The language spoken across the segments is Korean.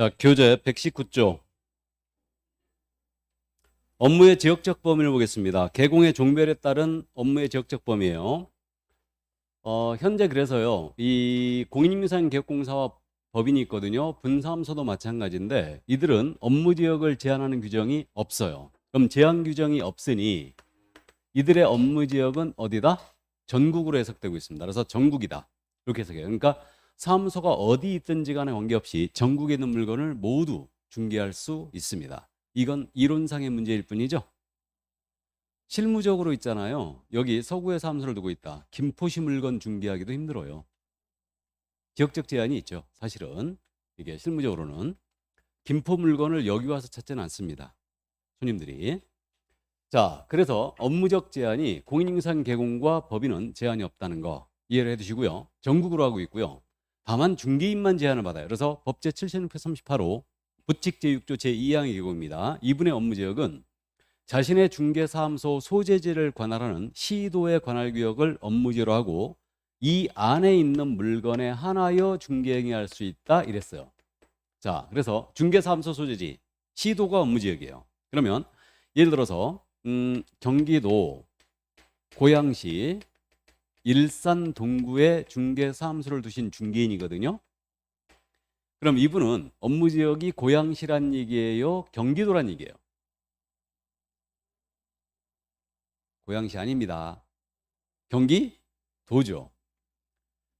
자, 교재 119조. 업무의 지역적 범위를 보겠습니다. 개공의 종별에 따른 업무의 지역적 범위예요. 현재 그래서요, 이 공인인증사기업공사와 법인이 있거든요. 분사함소도 마찬가지인데 이들은 업무 지역을 제한하는 규정이 없어요. 그럼 제한 규정이 없으니 이들의 업무 지역은 어디다? 전국으로 해석되고 있습니다. 그래서 전국이다. 이렇게 해석해요. 그러니까 사무소가 어디 있든지 간에 관계없이 전국에 있는 물건을 모두 중개할 수 있습니다. 이건 이론상의 문제일 뿐이죠. 실무적으로 있잖아요. 여기 서구에 사무소를 두고 있다. 김포시 물건 중개하기도 힘들어요. 지역적 제한이 있죠. 사실은 이게 실무적으로는 김포 물건을 여기 와서 찾지는 않습니다. 손님들이. 자, 그래서 업무적 제한이 공인인증상 개공과 법인은 제한이 없다는 거 이해를 해두시고요. 전국으로 하고 있고요. 다만 중개인만 제한을 받아요. 그래서 법 제76회 38호 부칙 제6조 제2항의 개공입니다. 이분의 업무 지역은 자신의 중개사무소 소재지를 관할하는 시도의 관할구역을 업무지로 하고 이 안에 있는 물건에 한하여 중개행위할 수 있다 이랬어요. 자, 그래서 중개사무소 소재지 시도가 업무지역이에요. 그러면 예를 들어서 경기도 고양시 일산 동구에 중개사무소를 두신 중개인이거든요. 그럼 이분은 업무지역이 고양시란 얘기예요? 경기도란 얘기예요? 고양시 아닙니다. 경기도죠.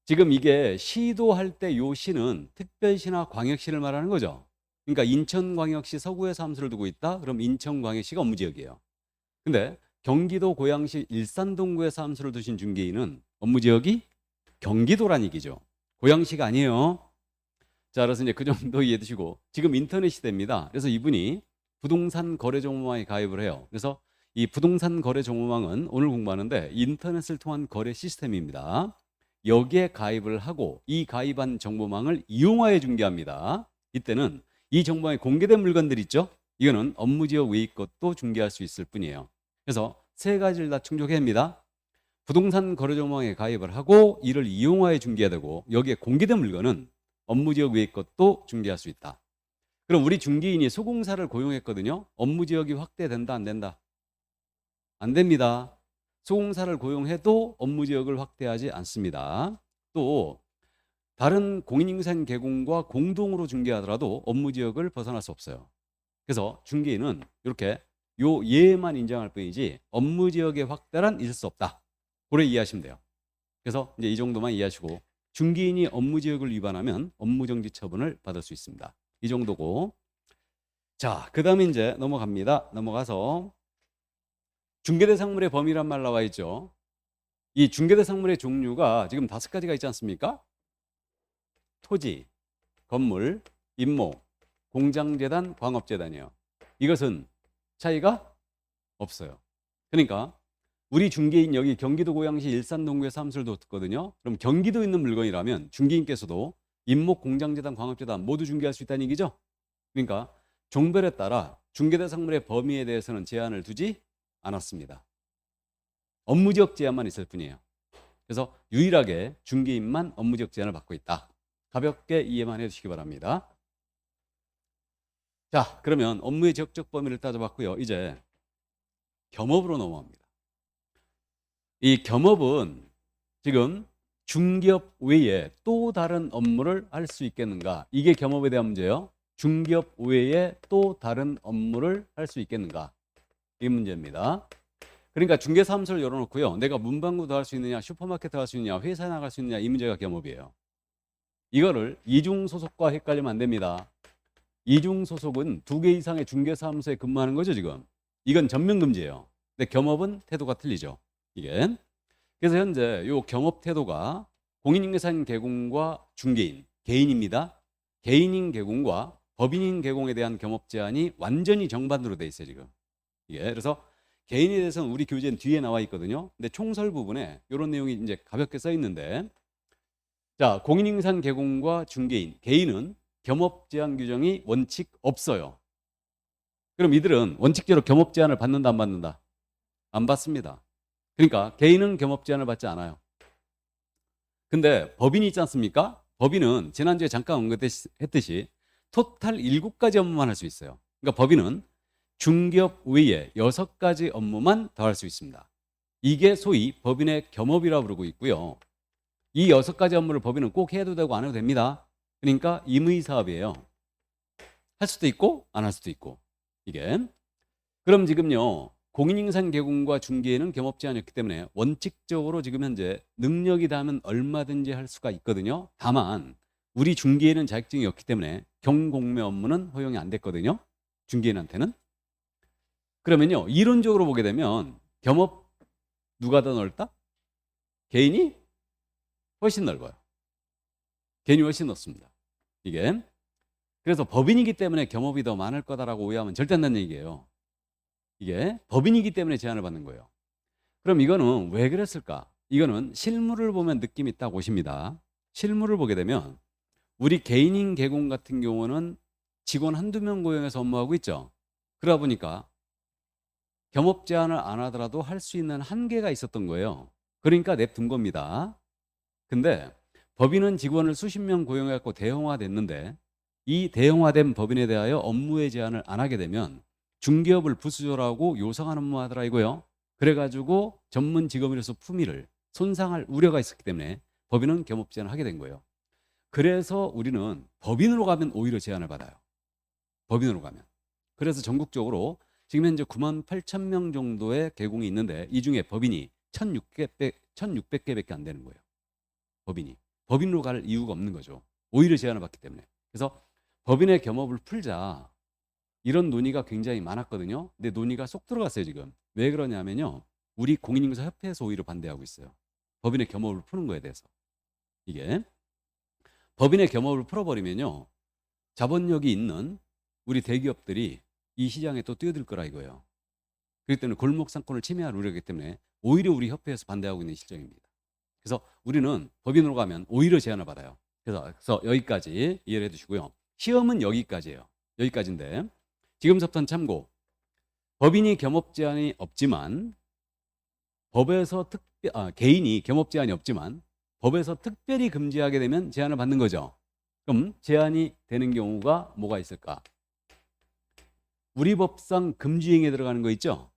지금 이게 시도할 때 요 시는 특별시나 광역시를 말하는 거죠. 그러니까 인천광역시 서구에 사무소를 두고 있다? 그럼 인천광역시가 업무지역이에요. 근데 경기도 고양시 일산동구에 사무소를 두신 중개인은 업무지역이 경기도란 얘기죠. 고양시가 아니에요. 자, 그래서 이제 그 정도 이해해 두시고 지금 인터넷 시대입니다. 그래서 이분이 부동산 거래 정보망에 가입을 해요. 그래서 이 부동산 거래 정보망은 오늘 공부하는데 인터넷을 통한 거래 시스템입니다. 여기에 가입을 하고 이 가입한 정보망을 이용하여 중개합니다. 이때는 이 정보망에 공개된 물건들 있죠? 이거는 업무지역 외의 것도 중개할 수 있을 뿐이에요. 그래서 세 가지를 다 충족해야 합니다. 부동산 거래 정보망에 가입을 하고 이를 이용하여 중개해야 되고 여기에 공개된 물건은 업무지역 외의 것도 중개할 수 있다. 그럼 우리 중개인이 소공사를 고용했거든요. 업무지역이 확대된다 안 된다? 안 됩니다. 소공사를 고용해도 업무지역을 확대하지 않습니다. 또 다른 공인인증 개공과 공동으로 중개하더라도 업무지역을 벗어날 수 없어요. 그래서 중개인은 이렇게 요 예만 인정할 뿐이지 업무지역의 확대란 있을 수 없다. 그래 이해하시면 돼요. 그래서 이제 이 정도만 이해하시고 중개인이 업무지역을 위반하면 업무정지 처분을 받을 수 있습니다. 이 정도고. 자, 그 다음에 이제 넘어갑니다. 넘어가서 중개대상물의 범위란 말 나와 있죠. 이 중개대상물의 종류가 지금 5가지가 있지 않습니까? 토지, 건물, 임목, 공장재단, 광업재단이에요. 이것은 차이가 없어요. 그러니까 우리 중개인 여기 경기도 고양시 일산 동구에 사무소를 뒀거든요. 그럼 경기도에 있는 물건이라면 중개인께서도 임목, 공장재단, 광업재단 모두 중개할 수 있다는 얘기죠. 그러니까 종별에 따라 중개대상물의 범위에 대해서는 제한을 두지 않았습니다. 업무지역 제한만 있을 뿐이에요. 그래서 유일하게 중개인만 업무지역 제한을 받고 있다. 가볍게 이해만 해주시기 바랍니다. 자, 그러면 업무의 지역적 범위를 따져봤고요. 이제 겸업으로 넘어갑니다. 이 겸업은 지금 중개업 외에 또 다른 업무를 할 수 있겠는가? 이게 겸업에 대한 문제예요. 중개업 외에 또 다른 업무를 할 수 있겠는가? 이 문제입니다. 그러니까 중개사무소를 열어놓고요. 내가 문방구도 할 수 있느냐, 슈퍼마켓도 할 수 있느냐, 회사에 나갈 수 있느냐, 이 문제가 겸업이에요. 이거를 이중소속과 헷갈리면 안 됩니다. 이중소속은 2개 이상의 중개사무소에 근무하는 거죠, 지금. 이건 전면금지예요. 근데 겸업은 태도가 틀리죠. 이게. 그래서 현재 이 겸업 태도가 공인인증상 개공과 중개인, 개인입니다. 개인인 개공과 법인인 개공에 대한 겸업 제한이 완전히 정반대로 돼 있어요, 지금. 이게. 그래서 개인에 대해서는 우리 교재는 뒤에 나와 있거든요. 근데 총설 부분에 이런 내용이 이제 가볍게 써 있는데, 자, 공인인증상 개공과 중개인, 개인은 겸업 제한 규정이 원칙 없어요. 그럼 이들은 원칙적으로 겸업 제한을 받는다 안 받는다? 안 받습니다. 그러니까 개인은 겸업 제한을 받지 않아요. 근데 법인이 있지 않습니까? 법인은 지난주에 잠깐 언급했듯이 토탈 7가지 업무만 할 수 있어요. 그러니까 법인은 중개업 외에 6가지 업무만 더 할 수 있습니다. 이게 소위 법인의 겸업이라고 부르고 있고요. 이 6가지 업무를 법인은 꼭 해도 되고 안 해도 됩니다. 그러니까 임의사업이에요. 할 수도 있고 안 할 수도 있고. 이게. 그럼 지금요. 공인인증 개공과 중개에는 겸업 제한이 없기 때문에 원칙적으로 지금 현재 능력이 닿으면 얼마든지 할 수가 있거든요. 다만 우리 중개인은 자격증이 없기 때문에 경공매 업무는 허용이 안 됐거든요. 중개인한테는. 그러면요. 이론적으로 보게 되면 겸업 누가 더 넓다? 개인이 훨씬 넓어요. 개인이 훨씬 넓습니다. 이게. 그래서 법인이기 때문에 겸업이 더 많을 거다라고 오해하면 절대 안 된다는 얘기예요. 이게 법인이기 때문에 제한을 받는 거예요. 그럼 이거는 왜 그랬을까? 이거는 실물을 보면 느낌이 딱 오십니다. 실물을 보게 되면 우리 개인인 개공 같은 경우는 직원 한두 명 고용해서 업무하고 있죠. 그러다 보니까 겸업 제한을 안 하더라도 할 수 있는 한계가 있었던 거예요. 그러니까 냅둔 겁니다. 근데 법인은 직원을 수십 명 고용해갖고 대형화됐는데 이 대형화된 법인에 대하여 업무의 제한을 안 하게 되면 중개업을 부수적으로 요상한 업무 하더라 이거요. 그래가지고 전문 직업인으로서 품위를 손상할 우려가 있었기 때문에 법인은 겸업 제한을 하게 된 거예요. 그래서 우리는 법인으로 가면 오히려 제한을 받아요. 법인으로 가면. 그래서 전국적으로 지금 현재 98,000명 정도의 개공이 있는데 이 중에 법인이 1,600개밖에 안 되는 거예요. 법인이. 법인으로 갈 이유가 없는 거죠. 오히려 제한을 받기 때문에. 그래서 법인의 겸업을 풀자. 이런 논의가 굉장히 많았거든요. 근데 논의가 쏙 들어갔어요, 지금. 왜 그러냐면요. 우리 공인인증서협회에서 오히려 반대하고 있어요. 법인의 겸업을 푸는 거에 대해서. 이게. 법인의 겸업을 풀어버리면요. 자본력이 있는 우리 대기업들이 이 시장에 또 뛰어들 거라 이거예요. 그렇기 때문에 골목 상권을 침해할 우려이기 때문에 오히려 우리 협회에서 반대하고 있는 실정입니다. 그래서 우리는 법인으로 가면 오히려 제한을 받아요. 그래서 여기까지 이해를 해두시고요. 시험은 여기까지예요. 여기까지인데 지금부터는 참고. 법인이 겸업 제한이 없지만 법에서 개인이 겸업 제한이 없지만 법에서 특별히 금지하게 되면 제한을 받는 거죠. 그럼 제한이 되는 경우가 뭐가 있을까? 우리 법상 금지행위에 들어가는 거 있죠?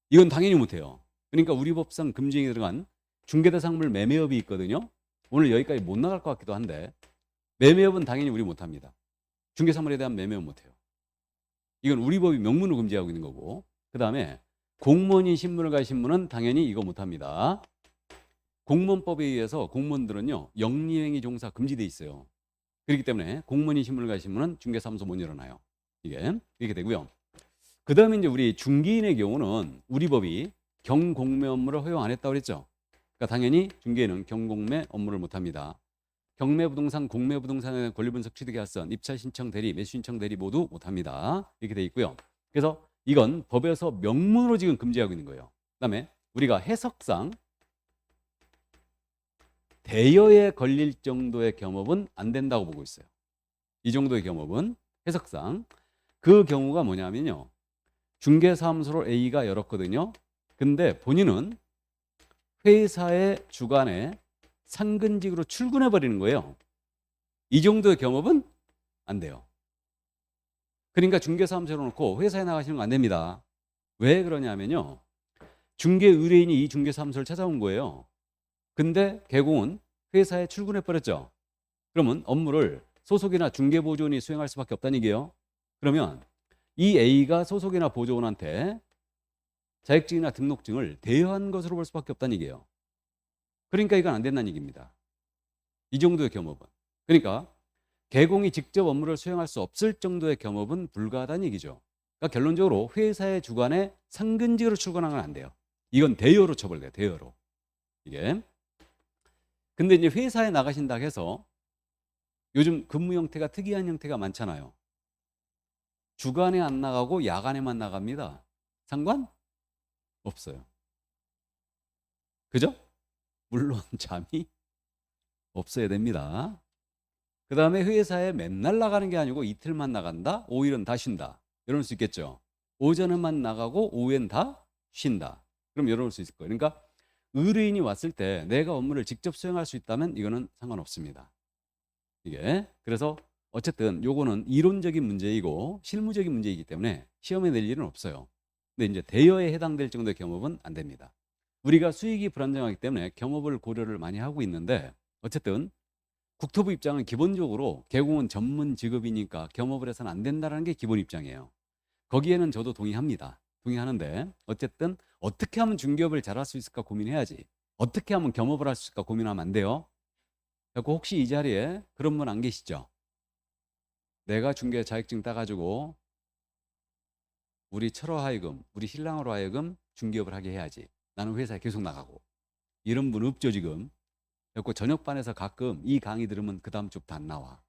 이건 당연히 못해요. 그러니까 우리 법상 금지행위에 들어간 중개대상물 매매업이 있거든요. 오늘 여기까지 못 나갈 것 같기도 한데 매매업은 당연히 우리 못합니다. 중개사물에 대한 매매업 못해요. 이건 우리 법이 명문으로 금지하고 있는 거고, 그 다음에 공무원인 신분을 가진 신분은 당연히 이거 못합니다. 공무원법에 의해서 공무원들은요 영리행위 종사 금지돼 있어요. 그렇기 때문에 공무원인 신분을 가진 신분은 중개사무소 못 열어놔요. 이게 이렇게 되고요. 그 다음에 이제 우리 중개인의 경우는 우리 법이 경공매 업무를 허용 안 했다고 그랬죠. 그러니까 당연히 중개인은 경공매 업무를 못합니다. 경매부동산, 공매부동산에 대한 권리분석 취득계약서, 입찰 신청 대리, 매수 신청 대리 모두 못합니다. 이렇게 돼 있고요. 그래서 이건 법에서 명문으로 지금 금지하고 있는 거예요. 그다음에 우리가 해석상 대여에 걸릴 정도의 겸업은 안 된다고 보고 있어요. 이 정도의 겸업은 해석상. 그 경우가 뭐냐면요. 중개사무소를 A가 열었거든요. 근데 본인은 회사의 주간에 상근직으로 출근해 버리는 거예요. 이 정도의 겸업은 안 돼요. 그러니까 중개사무소로 놓고 회사에 나가시는 건 안 됩니다. 왜 그러냐면요. 중개 의뢰인이 이 중개사무소를 찾아온 거예요. 근데 개공은 회사에 출근해 버렸죠. 그러면 업무를 소속이나 중개보조원이 수행할 수밖에 없다는 얘기예요. 그러면 이 A가 소속이나 보조원한테 자격증이나 등록증을 대여한 것으로 볼 수밖에 없다는 얘기예요. 그러니까 이건 안 된다는 얘기입니다. 이 정도의 겸업은. 그러니까 개공이 직접 업무를 수행할 수 없을 정도의 겸업은 불가하다는 얘기죠. 그러니까 결론적으로 회사의 주관에 상근직으로 출근하는 건 안 돼요. 이건 대여로 처벌돼요. 대여로. 이게. 근데 이제 회사에 나가신다 해서 요즘 근무 형태가 특이한 형태가 많잖아요. 주간에 안 나가고 야간에만 나갑니다. 상관? 없어요. 그죠? 물론 잠이 없어야 됩니다. 그 다음에 회사에 맨날 나가는 게 아니고 이틀만 나간다? 5일은 다 쉰다. 이럴 수 있겠죠. 오전에만 나가고 오후엔 다 쉰다. 그럼 이럴 수 있을 거예요. 그러니까 의뢰인이 왔을 때 내가 업무를 직접 수행할 수 있다면 이거는 상관없습니다. 이게. 그래서 어쨌든 요거는 이론적인 문제이고 실무적인 문제이기 때문에 시험에 낼 일은 없어요. 근데 이제 대여에 해당될 정도의 겸업은 안 됩니다. 우리가 수익이 불안정하기 때문에 겸업을 고려를 많이 하고 있는데 어쨌든 국토부 입장은 기본적으로 개공은 전문 직업이니까 겸업을 해서는 안 된다는 게 기본 입장이에요. 거기에는 저도 동의합니다. 동의하는데 어쨌든 어떻게 하면 중개업을 잘할 수 있을까 고민해야지. 어떻게 하면 겸업을 할 수 있을까 고민하면 안 돼요. 그리고 혹시 이 자리에 그런 분 안 계시죠? 내가 중개 자격증 따가지고 우리 철호 하여금, 우리 신랑으로 하여금 중개업을 하게 해야지. 나는 회사에 계속 나가고. 이런 분 없죠 지금. 그래서 저녁반에서 가끔 이 강의 들으면 그 다음 주부터 안 나와.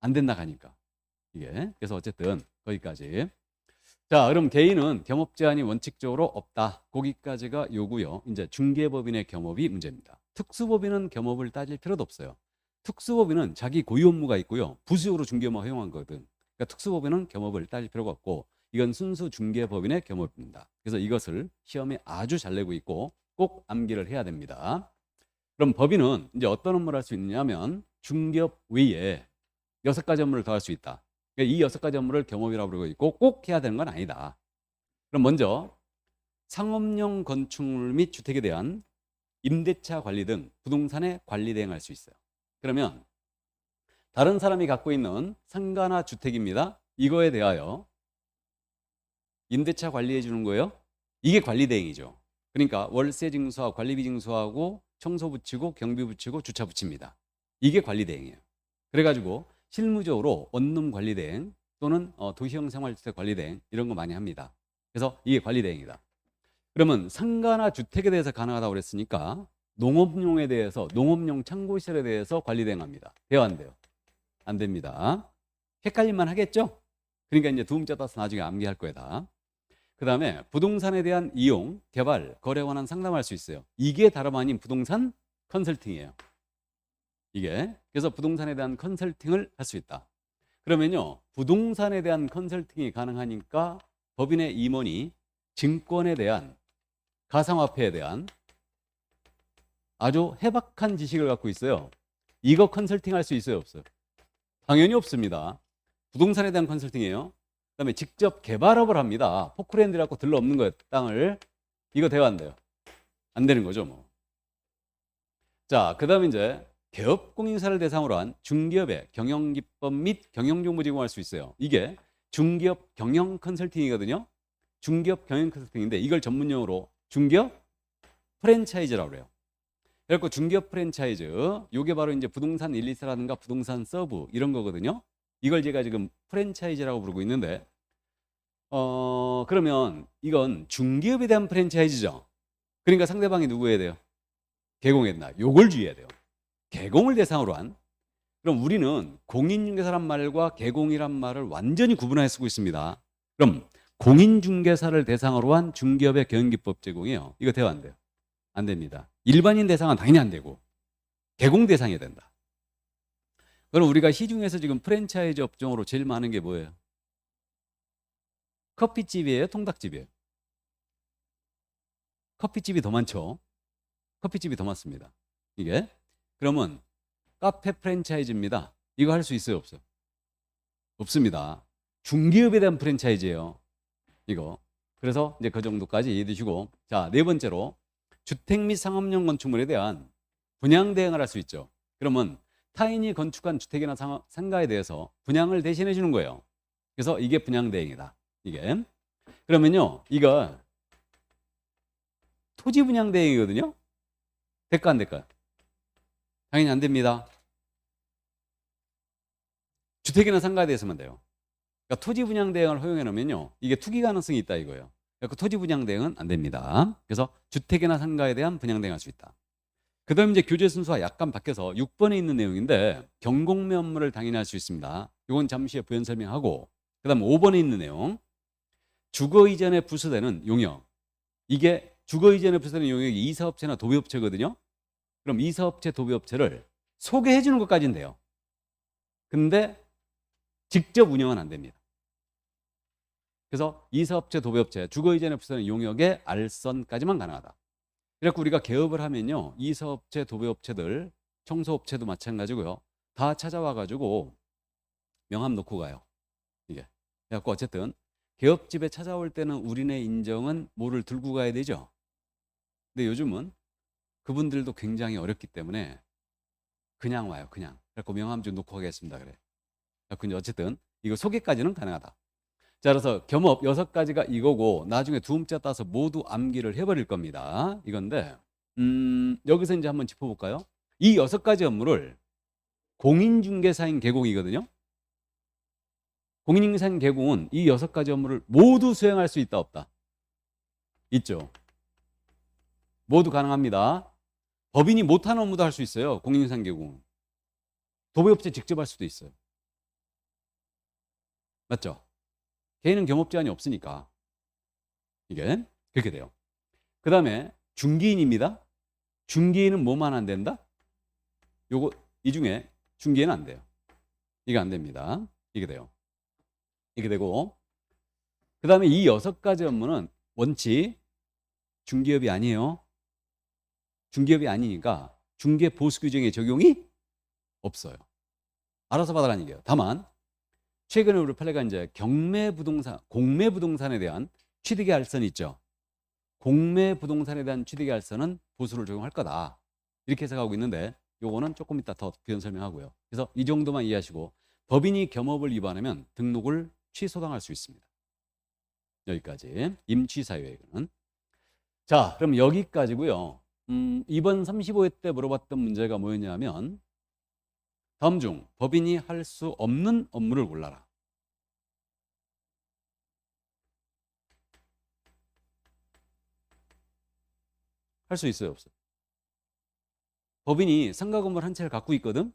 안 된다 가니까. 이게. 그래서 어쨌든 거기까지. 자, 그럼 개인은 겸업 제한이 원칙적으로 없다. 거기까지가 요구요. 이제 중개법인의 겸업이 문제입니다. 특수법인은 겸업을 따질 필요도 없어요. 특수법인은 자기 고유 업무가 있고요. 부수적으로 중개업만 허용한 거거든. 그러니까 특수법인은 겸업을 따질 필요가 없고 이건 순수 중개법인의 겸업입니다. 그래서 이것을 시험에 아주 잘 내고 있고 꼭 암기를 해야 됩니다. 그럼 법인은 이제 어떤 업무를 할 수 있느냐면 중개업 외에 6가지 업무를 더 할 수 있다. 그러니까 이 6가지 업무를 겸업이라고 부르고 있고 꼭 해야 되는 건 아니다. 그럼 먼저 상업용 건축물 및 주택에 대한 임대차 관리 등 부동산의 관리 대행할 수 있어요. 그러면 다른 사람이 갖고 있는 상가나 주택입니다. 이거에 대하여 임대차 관리해 주는 거예요. 이게 관리 대행이죠. 그러니까 월세 징수하고 관리비 징수하고 청소 붙이고 경비 붙이고 주차 붙입니다. 이게 관리 대행이에요. 그래가지고 실무적으로 원룸 관리 대행 또는 도시형 생활주택 관리 대행 이런 거 많이 합니다. 그래서 이게 관리 대행이다. 그러면 상가나 주택에 대해서 가능하다고 그랬으니까 농업용에 대해서 농업용 창고시설에 대해서 관리 대행합니다. 돼요 안 돼요? 안 됩니다. 헷갈릴만 하겠죠? 그러니까 이제 두 문자 따서 나중에 암기할 거다. 그 다음에 부동산에 대한 이용, 개발, 거래 관한 상담할 수 있어요. 이게 다름 아닌 부동산 컨설팅이에요. 이게. 그래서 부동산에 대한 컨설팅을 할 수 있다. 그러면요. 부동산에 대한 컨설팅이 가능하니까 법인의 임원이 증권에 대한, 가상화폐에 대한 아주 해박한 지식을 갖고 있어요. 이거 컨설팅 할 수 있어요? 없어요? 당연히 없습니다. 부동산에 대한 컨설팅이에요. 그 다음에 직접 개발업을 합니다. 포크랜드라고 들러없는 거예요. 땅을. 이거 돼요 안 돼요? 안 되는 거죠 뭐. 자, 그 다음에 이제 개업공인사를 대상으로 한 중기업의 경영기법 및 경영정보 제공할 수 있어요. 이게 중기업 경영 컨설팅이거든요. 중기업 경영 컨설팅인데 이걸 전문용어로 중기업 프랜차이즈라고 그래요. 그래서 중기업 프랜차이즈, 요게 바로 이제 부동산 1, 2사라든가 부동산 서브 이런 거거든요. 이걸 제가 지금 프랜차이즈라고 부르고 있는데 그러면 이건 중기업에 대한 프랜차이즈죠. 그러니까 상대방이 누구여야 돼요? 개공했나? 요걸 주의해야 돼요. 개공을 대상으로 한. 그럼 우리는 공인중개사란 말과 개공이란 말을 완전히 구분해 쓰고 있습니다. 그럼 공인중개사를 대상으로 한 중기업의 경영기법 제공이에요. 이거 돼요 안 돼요? 안 됩니다. 일반인 대상은 당연히 안 되고 개공 대상이 된다. 그럼 우리가 시중에서 지금 프랜차이즈 업종으로 제일 많은 게 뭐예요? 커피집이에요? 통닭집이에요? 커피집이 더 많죠. 커피집이 더 많습니다. 이게. 그러면 카페 프랜차이즈입니다. 이거 할 수 있어요? 없어요? 없습니다. 중기업에 대한 프랜차이즈예요. 이거. 그래서 이제 그 정도까지 이해해 두시고, 자, 네 번째로 주택 및 상업용 건축물에 대한 분양 대행을 할 수 있죠. 그러면 타인이 건축한 주택이나 상가에 대해서 분양을 대신해 주는 거예요. 그래서 이게 분양 대행이다. 이게. 그러면요, 이거 토지 분양 대행이거든요. 될까 안 될까요? 당연히 안 됩니다. 주택이나 상가에 대해서만 돼요. 그러니까 토지 분양 대행을 허용해 놓으면요, 이게 투기 가능성이 있다 이거예요. 그러니까 토지 분양 대행은 안 됩니다. 그래서 주택이나 상가에 대한 분양 대행할 수 있다. 그 다음 이제 교재 순서가 약간 바뀌어서 6번에 있는 내용인데 경공매 업무를 당연히 할 수 있습니다. 이건 잠시 후에 부연 설명하고, 그 다음 5번에 있는 내용 주거 이전에 부수되는 용역. 이게 주거 이전에 부수되는 용역이 이사업체나 도배업체거든요. 그럼 이사업체, 도배업체를 소개해 주는 것까지는 돼요. 근데 직접 운영은 안 됩니다. 그래서 이사업체, 도배업체, 주거 이전에 부수되는 용역의 알선까지만 가능하다. 그래서 우리가 개업을 하면요, 이사업체, 도배업체들, 청소업체도 마찬가지고요, 다 찾아와 가지고 명함 놓고 가요. 이게. 그래갖고 어쨌든 개업집에 찾아올 때는 우리네 인정은 뭐를 들고 가야 되죠. 근데 요즘은 그분들도 굉장히 어렵기 때문에 그냥 와요. 그냥. 그래갖고 명함 좀 놓고 가겠습니다. 그래. 그래갖고 이제 어쨌든 이거 소개까지는 가능하다. 자, 그래서 겸업 6가지가 이거고 나중에 두음자 따서 모두 암기를 해버릴 겁니다. 이건데 여기서 이제 한번 짚어볼까요? 이 6가지 업무를 공인중개사인 개공이거든요. 공인중개사인 개공은 이 6가지 업무를 모두 수행할 수 있다 없다? 있죠. 모두 가능합니다. 법인이 못하는 업무도 할 수 있어요. 공인중개사인 개공은. 도배업체 직접 할 수도 있어요. 맞죠? 개인은 겸업 제한이 없으니까 이게 그렇게 돼요. 그 다음에 중개인입니다. 중개인은 뭐만 안 된다? 요거 이 중에 중개인은 안 돼요. 이게 안 됩니다. 이게 돼요. 이게 되고 그 다음에 이 6가지 업무는 원칙 중개업이 아니에요. 중개업이 아니니까 중개 보수 규정에 적용이 없어요. 알아서 받으라는 얘기예요. 다만 최근에 우리 판례가 이제 경매 부동산, 공매 부동산에 대한 취득의 알선 있죠. 공매 부동산에 대한 취득의 알선은 보수를 적용할 거다. 이렇게 해석하고 있는데 요거는 조금 이따 더 부연 설명하고요. 그래서 이 정도만 이해하시고 법인이 겸업을 위반하면 등록을 취소당할 수 있습니다. 여기까지 임취사유예는. 자, 그럼 여기까지고요. 이번 35회 때 물어봤던 문제가 뭐였냐면 다음 중 법인이 할 수 없는 업무를 골라라. 할 수 있어요, 없어요? 법인이 상가 건물 한 채를 갖고 있거든.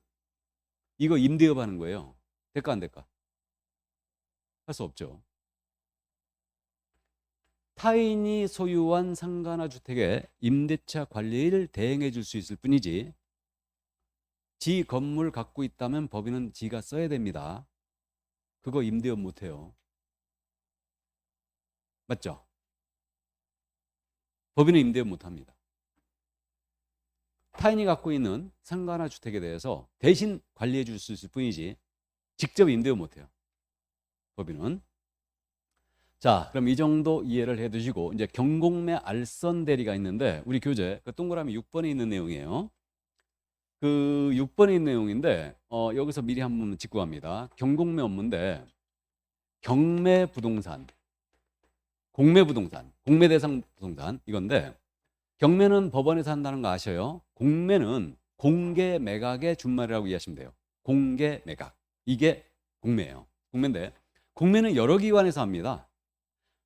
이거 임대업 하는 거예요. 될까 안 될까? 할 수 없죠. 타인이 소유한 상가나 주택에 임대차 관리를 대행해 줄 수 있을 뿐이지 지 건물 갖고 있다면 법인은 지가 써야 됩니다. 그거 임대업 못해요. 맞죠? 법인은 임대업 못합니다. 타인이 갖고 있는 상가나 주택에 대해서 대신 관리해 줄 수 있을 뿐이지 직접 임대업 못해요. 법인은. 자, 그럼 이 정도 이해를 해 두시고 이제 경공매 알선 대리가 있는데 우리 교재 그 동그라미 6번에 있는 내용이에요. 그 6번에 있는 내용인데 여기서 미리 한번 짚고 갑니다. 경공매 업무인데 경매 부동산, 공매 부동산, 공매 대상 부동산 이건데 경매는 법원에서 한다는 거 아셔요? 공매는 공개 매각의 준말이라고 이해하시면 돼요. 공개 매각. 이게 공매예요. 공매인데 공매는 여러 기관에서 합니다.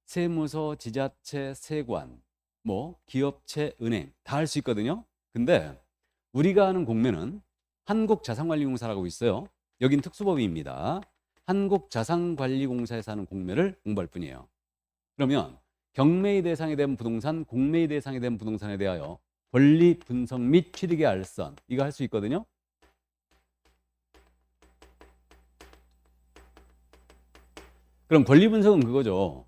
세무서, 지자체, 세관, 뭐 기업체, 은행 다 할 수 있거든요. 근데 우리가 하는 공매는 한국자산관리공사라고 있어요. 여긴 특수법인입니다. 한국자산관리공사에서 하는 공매를 공부할 뿐이에요. 그러면 경매의 대상이 된 부동산, 공매의 대상이 된 부동산에 대하여 권리 분석 및 취득의 알선 이거 할 수 있거든요. 그럼 권리 분석은 그거죠.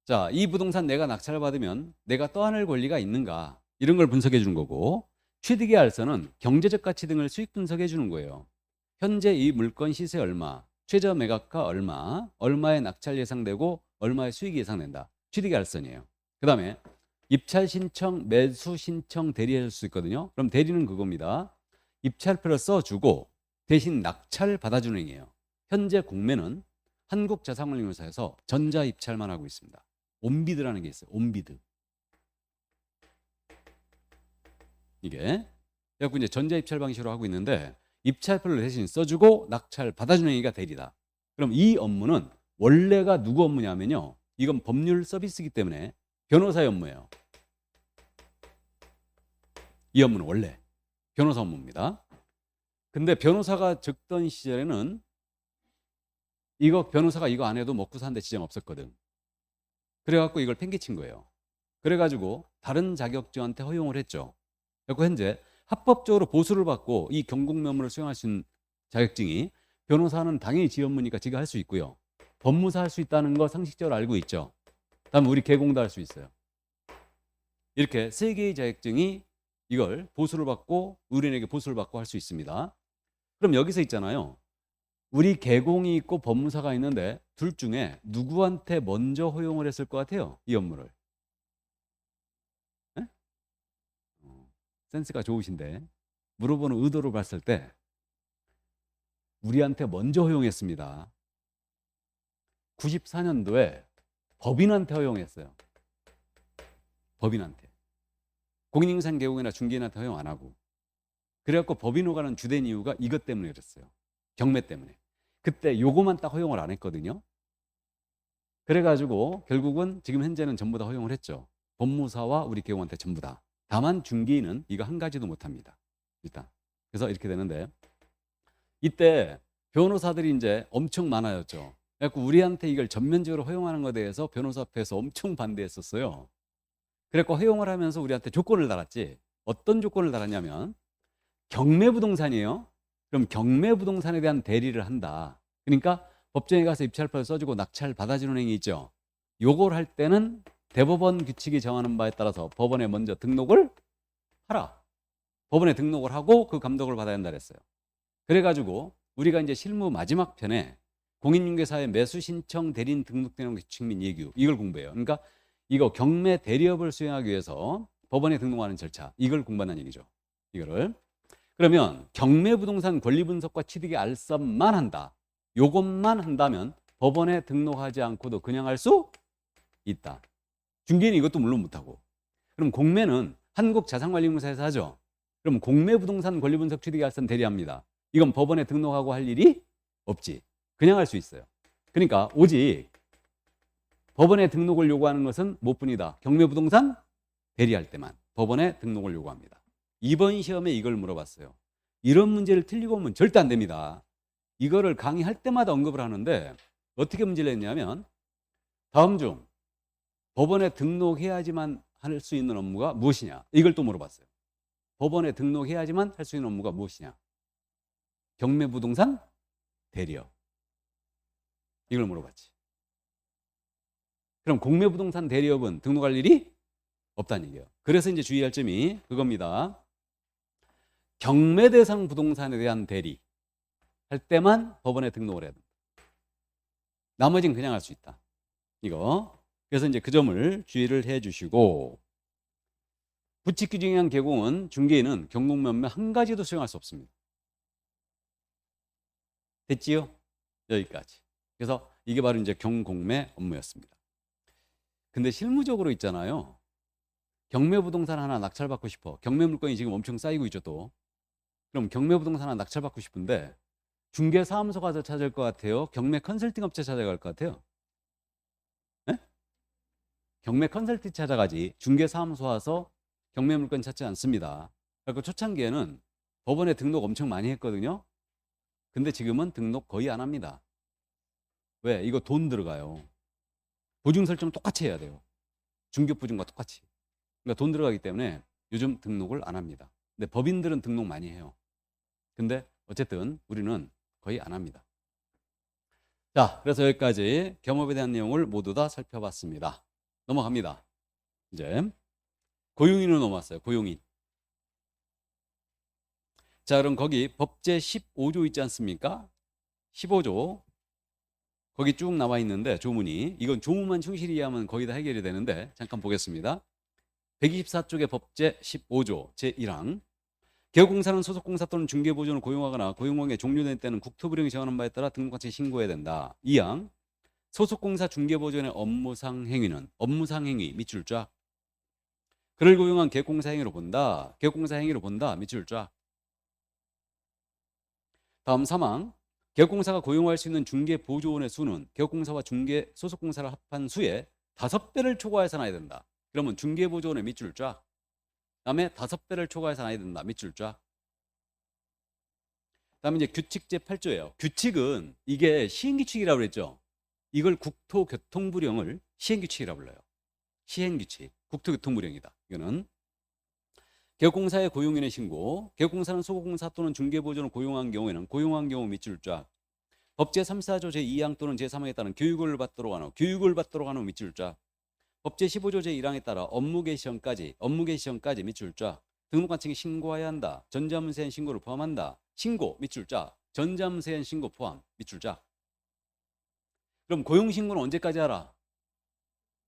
자, 이 부동산 내가 낙찰을 받으면 내가 떠안을 권리가 있는가 이런 걸 분석해 주는 거고 취득의 알선은 경제적 가치 등을 수익 분석해 주는 거예요. 현재 이 물건 시세 얼마, 최저 매각가 얼마, 얼마의 낙찰 예상되고 얼마의 수익이 예상된다. 취득의 알선이에요. 그 다음에 입찰 신청, 매수 신청 대리할 수 있거든요. 그럼 대리는 그겁니다. 입찰표를 써주고 대신 낙찰 받아주는 행위예요. 현재 공매는 한국자산관리공사에서 전자 입찰만 하고 있습니다. 온비드라는 게 있어요. 온비드. 이게 그래갖고 이제 전자 입찰 방식으로 하고 있는데 입찰표를 대신 써주고 낙찰 받아주는 행위가 대리다. 그럼 이 업무는 원래가 누구 업무냐면요. 이건 법률 서비스이기 때문에 변호사의 업무예요. 이 업무는 원래 변호사 업무입니다. 근데 변호사가 적던 시절에는 이거 변호사가 이거 안 해도 먹고 사는데 지장 없었거든. 그래갖고 이걸 팽개친 거예요. 그래가지고 다른 자격증한테 허용을 했죠. 그래서 현재 합법적으로 보수를 받고 이 경공매물을 수행할 수 있는 자격증이 변호사는 당연히 지 업무니까 지가 할 수 있고요. 법무사 할 수 있다는 거 상식적으로 알고 있죠. 다음 우리 개공도 할 수 있어요. 이렇게 세 개의 자격증이 이걸 보수를 받고 의뢰인에게 보수를 받고 할 수 있습니다. 그럼 여기서 있잖아요. 우리 개공이 있고 법무사가 있는데 둘 중에 누구한테 먼저 허용을 했을 것 같아요? 이 업무를. 예? 센스가 좋으신데 물어보는 의도를 봤을 때 우리한테 먼저 허용했습니다. 94년도에 법인한테 허용했어요. 법인한테. 공인인증 개공이나 중개인한테 허용 안 하고. 그래갖고 법인으로 가는 주된 이유가 이것 때문에 그랬어요. 경매 때문에. 그때 요거만 딱 허용을 안 했거든요. 그래가지고 결국은 지금 현재는 전부 다 허용을 했죠. 법무사와 우리 개공한테 전부 다. 다만 중개인은 이거 한 가지도 못합니다. 일단. 그래서 이렇게 되는데 이때 변호사들이 이제 엄청 많아졌죠. 그래갖고 우리한테 이걸 전면적으로 허용하는 것에 대해서 변호사 앞에서 엄청 반대했었어요. 그래갖고 허용을 하면서 우리한테 조건을 달았지. 어떤 조건을 달았냐면 경매부동산이에요. 그럼 경매부동산에 대한 대리를 한다. 그러니까 법정에 가서 입찰표를 써주고 낙찰 받아주는 행위 있죠. 요걸 할 때는 대법원 규칙이 정하는 바에 따라서 법원에 먼저 등록을 하라. 법원에 등록을 하고 그 감독을 받아야 한다 그랬어요. 그래가지고 우리가 이제 실무 마지막 편에 공인중개사의 매수 신청 대리인 등록되는 규칙 및 예규 이걸 공부해요. 그러니까 이거 경매 대리업을 수행하기 위해서 법원에 등록하는 절차 이걸 공부한다는 얘기죠. 이거를 그러면 경매부동산 권리분석과 취득의 알선만 한다. 요것만 한다면 법원에 등록하지 않고도 그냥 할 수 있다. 중개인이 이것도 물론 못하고. 그럼 공매는 한국자산관리공사에서 하죠. 그럼 공매부동산 권리분석 취득의 알선 대리합니다. 이건 법원에 등록하고 할 일이 없지. 그냥 할 수 있어요. 그러니까 오직 법원에 등록을 요구하는 것은 무엇뿐이다. 경매부동산 대리할 때만 법원에 등록을 요구합니다. 이번 시험에 이걸 물어봤어요. 이런 문제를 틀리고 오면 절대 안 됩니다. 이거를 강의할 때마다 언급을 하는데 어떻게 문제를 냈냐면 다음 중 법원에 등록해야지만 할 수 있는 업무가 무엇이냐 이걸 또 물어봤어요. 법원에 등록해야지만 할 수 있는 업무가 무엇이냐. 경매부동산 대리업. 이걸 물어봤지. 그럼 공매부동산 대리업은 등록할 일이 없다는 얘기예요. 그래서 이제 주의할 점이 그겁니다. 경매 대상 부동산에 대한 대리 할 때만 법원에 등록을 해야 된다. 나머지는 그냥 할 수 있다. 이거. 그래서 이제 그 점을 주의를 해 주시고 부칙규정에 의한 개공은 중개인은 경공매매 한 가지도 수행할 수 없습니다. 됐지요? 여기까지. 그래서 이게 바로 이제 경공매 업무였습니다. 근데 실무적으로 있잖아요. 경매부동산 하나 낙찰받고 싶어. 경매물건이 지금 엄청 쌓이고 있죠 또. 그럼 경매부동산 하나 낙찰받고 싶은데 중개사무소 가서 찾을 것 같아요? 경매 컨설팅 업체 찾아갈 것 같아요? 네? 경매 컨설팅 찾아가지 중개사무소 와서 경매물건 찾지 않습니다. 그리고 초창기에는 법원에 등록 엄청 많이 했거든요. 근데 지금은 등록 거의 안 합니다. 왜? 이거 돈 들어가요. 보증 설정 똑같이 해야 돼요. 중개보증과 똑같이. 그러니까 돈 들어가기 때문에 요즘 등록을 안 합니다. 근데 법인들은 등록 많이 해요. 근데 어쨌든 우리는 거의 안 합니다. 자, 그래서 여기까지 겸업에 대한 내용을 모두 다 살펴봤습니다. 넘어갑니다. 이제 고용인으로 넘어왔어요. 고용인. 자, 그럼 거기 법제 15조 있지 않습니까? 15조 거기 쭉 나와 있는데 조문이 이건 조문만 충실히 이해하면 거의 다 해결이 되는데 잠깐 보겠습니다. 124쪽의 법제 15조 제1항 개업공사는 소속공사 또는 중개보조원을 고용하거나 고용관계 종료된 때는 국토부령이 정하는 바에 따라 등록관청에 신고해야 된다. 2항 소속공사 중개보조원의 업무상 행위는 업무상 행위 밑줄 쫙 그를 고용한 개업공사 행위로 본다. 개업공사 행위로 본다. 밑줄 쫙. 다음 3항 개업공사가 고용할 수 있는 중개보조원의 수는 개업공사와 중개 소속공사를 합한 수의 5배를 초과해서 나야 된다. 그러면 중개보조원의 밑줄 쫙. 다음에 5배를 초과해서 나야 된다. 밑줄 쫙. 다음에 이제 규칙 제8조예요. 규칙은 이게 시행규칙이라고 그랬죠. 이걸 국토교통부령을 시행규칙이라고 불러요. 시행규칙. 국토교통부령이다. 이거는 개업공사의 고용인의 신고. 개업공사는 소속공사 또는 중개보조원을 고용한 경우에는 고용한 경우 밑줄 쫙. 법제 34조 제2항 또는 제3항에 따른 교육을 받도록 하는 교육을 받도록 하는 밑줄 쫙. 법제 15조 제1항에 따라 업무 개시 전까지 밑줄 쫙. 등록관청에 신고해야 한다. 전자문서엔 신고를 포함한다. 신고 밑줄자, 전자문서엔 신고 포함 밑줄자. 그럼 고용신고는 언제까지 하라?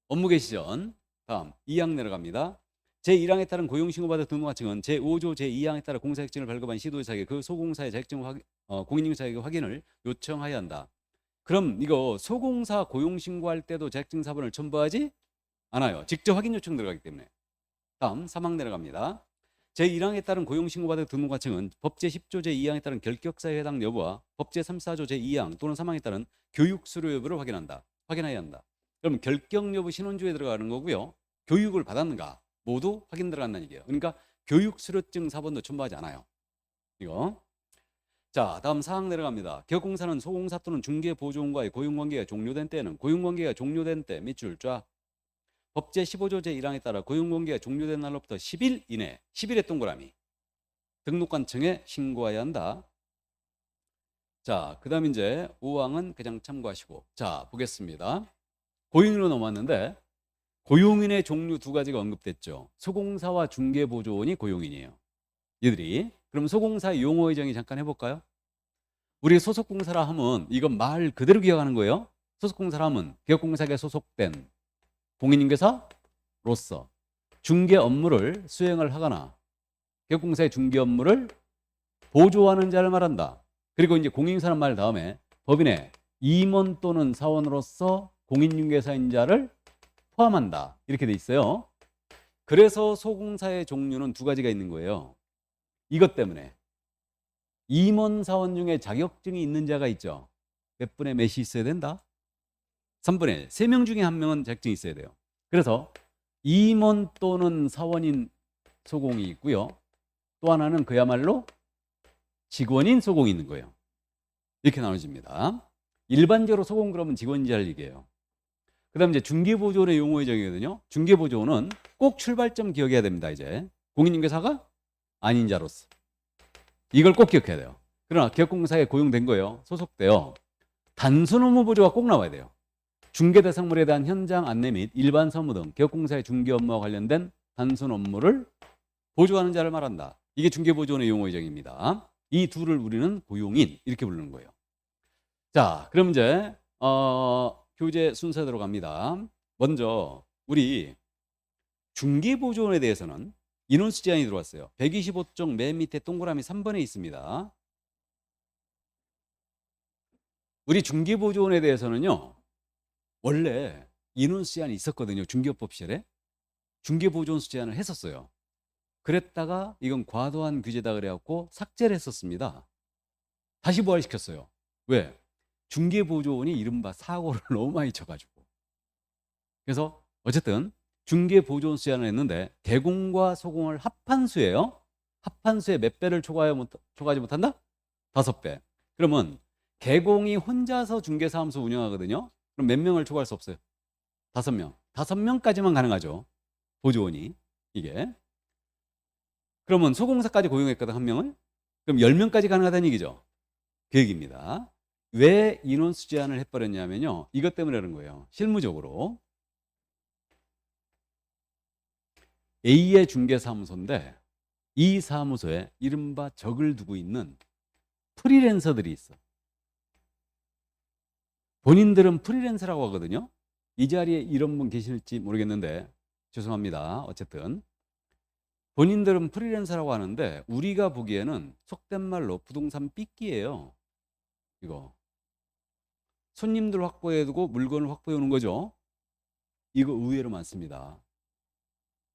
업무 개시 전. 다음 2항 내려갑니다. 제1항에 따른 고용신고받은 등록하청은 제5조 제2항에 따라 공사자격증을 발급한 시도자에게 그 소공사의 자격증 공인인증 자격 확인을 요청하여야 한다. 그럼 이거 소공사 고용신고할 때도 자격증 사본을 첨부하지 않아요. 직접 확인 요청 들어가기 때문에. 다음 3항 내려갑니다. 제1항에 따른 고용신고받은 등록하청은 법 제10조 제2항에 따른 결격사유에 해당 여부와 법 제34조 제2항 또는 3항에 따른 교육 수료 여부를 확인해야 한다. 그럼 결격 여부 신원조에 들어가는 거고요. 교육을 받았는가 모두 확인 들어간다는 얘기예요. 그러니까 교육 수료증 사본도 첨부하지 않아요. 이거. 자, 다음 4항 내려갑니다. 기업공사는 소공사 또는 중개보조원과의 고용관계가 종료된 때는 고용관계가 종료된 때 밑줄 쫙. 법 제15조 제1항에 따라 고용관계가 종료된 날로부터 10일 이내 10일의 동그라미 등록관청에 신고해야 한다. 자, 그 다음 이제 5항은 그냥 참고하시고. 자, 보겠습니다. 고용인으로 넘어왔는데 고용인의 종류 두 가지가 언급됐죠. 소공사와 중개보조원이 고용인이에요. 얘들이. 그럼 소공사의 용어의 정의 잠깐 해볼까요? 우리 소속공사라 하면 이건 말 그대로 기억하는 거예요. 소속공사라 하면 기업공사에 소속된 공인인계사로서 중개 업무를 수행을 하거나 기업공사의 중개 업무를 보조하는 자를 말한다. 그리고 이제 공인인사라는 말 다음에 법인의 임원 또는 사원으로서 공인중개사인 자를 포함한다. 이렇게 돼 있어요. 그래서 소공사의 종류는 두 가지가 있는 거예요. 이것 때문에 임원 사원 중에 자격증이 있는 자가 있죠. 몇 분의 몇이 있어야 된다? 3분의 1. 3명 중에 1명은 자격증이 있어야 돼요. 그래서 임원 또는 사원인 소공이 있고요. 또 하나는 그야말로 직원인 소공이 있는 거예요. 이렇게 나눠집니다. 일반적으로 소공 그러면 직원인지 할 얘기예요. 그 다음 이제 중개보조원의 용어의 정의거든요. 중개보조원은 꼭 출발점 기억해야 됩니다. 이제 공인중개사가 아닌 자로서. 이걸 꼭 기억해야 돼요. 그러나 기업공사에 고용된 거예요. 소속돼요. 단순 업무 보조가 꼭 나와야 돼요. 중개 대상물에 대한 현장 안내 및 일반 사무 등 기업공사의 중개 업무와 관련된 단순 업무를 보조하는 자를 말한다. 이게 중개보조원의 용어의 정의입니다. 이 둘을 우리는 고용인 이렇게 부르는 거예요. 자, 그럼 이제 교재 순서대로 갑니다. 먼저 우리 중개보조원에 대해서는 인원수 제한이 들어왔어요. 125쪽 맨 밑에 동그라미 3번에 있습니다. 우리 중개보조원에 대해서는요. 원래 인원수 제한이 있었거든요. 중개업법실에. 중개보조원 수 제한을 했었어요. 그랬다가 이건 과도한 규제다 그래갖고 삭제를 했었습니다. 다시 부활시켰어요. 왜? 중개보조원이 이른바 사고를 너무 많이 쳐가지고. 그래서 어쨌든 중개보조원 수 제한을 했는데 개공과 소공을 합한 수예요. 합한 수에 몇 배를 초과하지 못한다? 5배. 그러면 개공이 혼자서 중개사무소 운영하거든요. 그럼 몇 명을 초과할 수 없어요? 5명. 5명까지만 가능하죠. 보조원이. 이게. 그러면 소공사까지 고용했거든, 한 명을. 그럼 10명까지 가능하다는 얘기죠. 그 얘기입니다. 왜 인원수 제한을 해버렸냐면요. 이것 때문에 그런 거예요. 실무적으로. A의 중개사무소인데 이 사무소에 이른바 적을 두고 있는 프리랜서들이 있어. 본인들은 프리랜서라고 하거든요. 이 자리에 이런 분 계실지 모르겠는데 죄송합니다. 어쨌든 본인들은 프리랜서라고 하는데 우리가 보기에는 속된 말로 부동산 삐끼예요. 이거 손님들 확보해두고 물건을 확보해 오는 거죠. 이거 의외로 많습니다.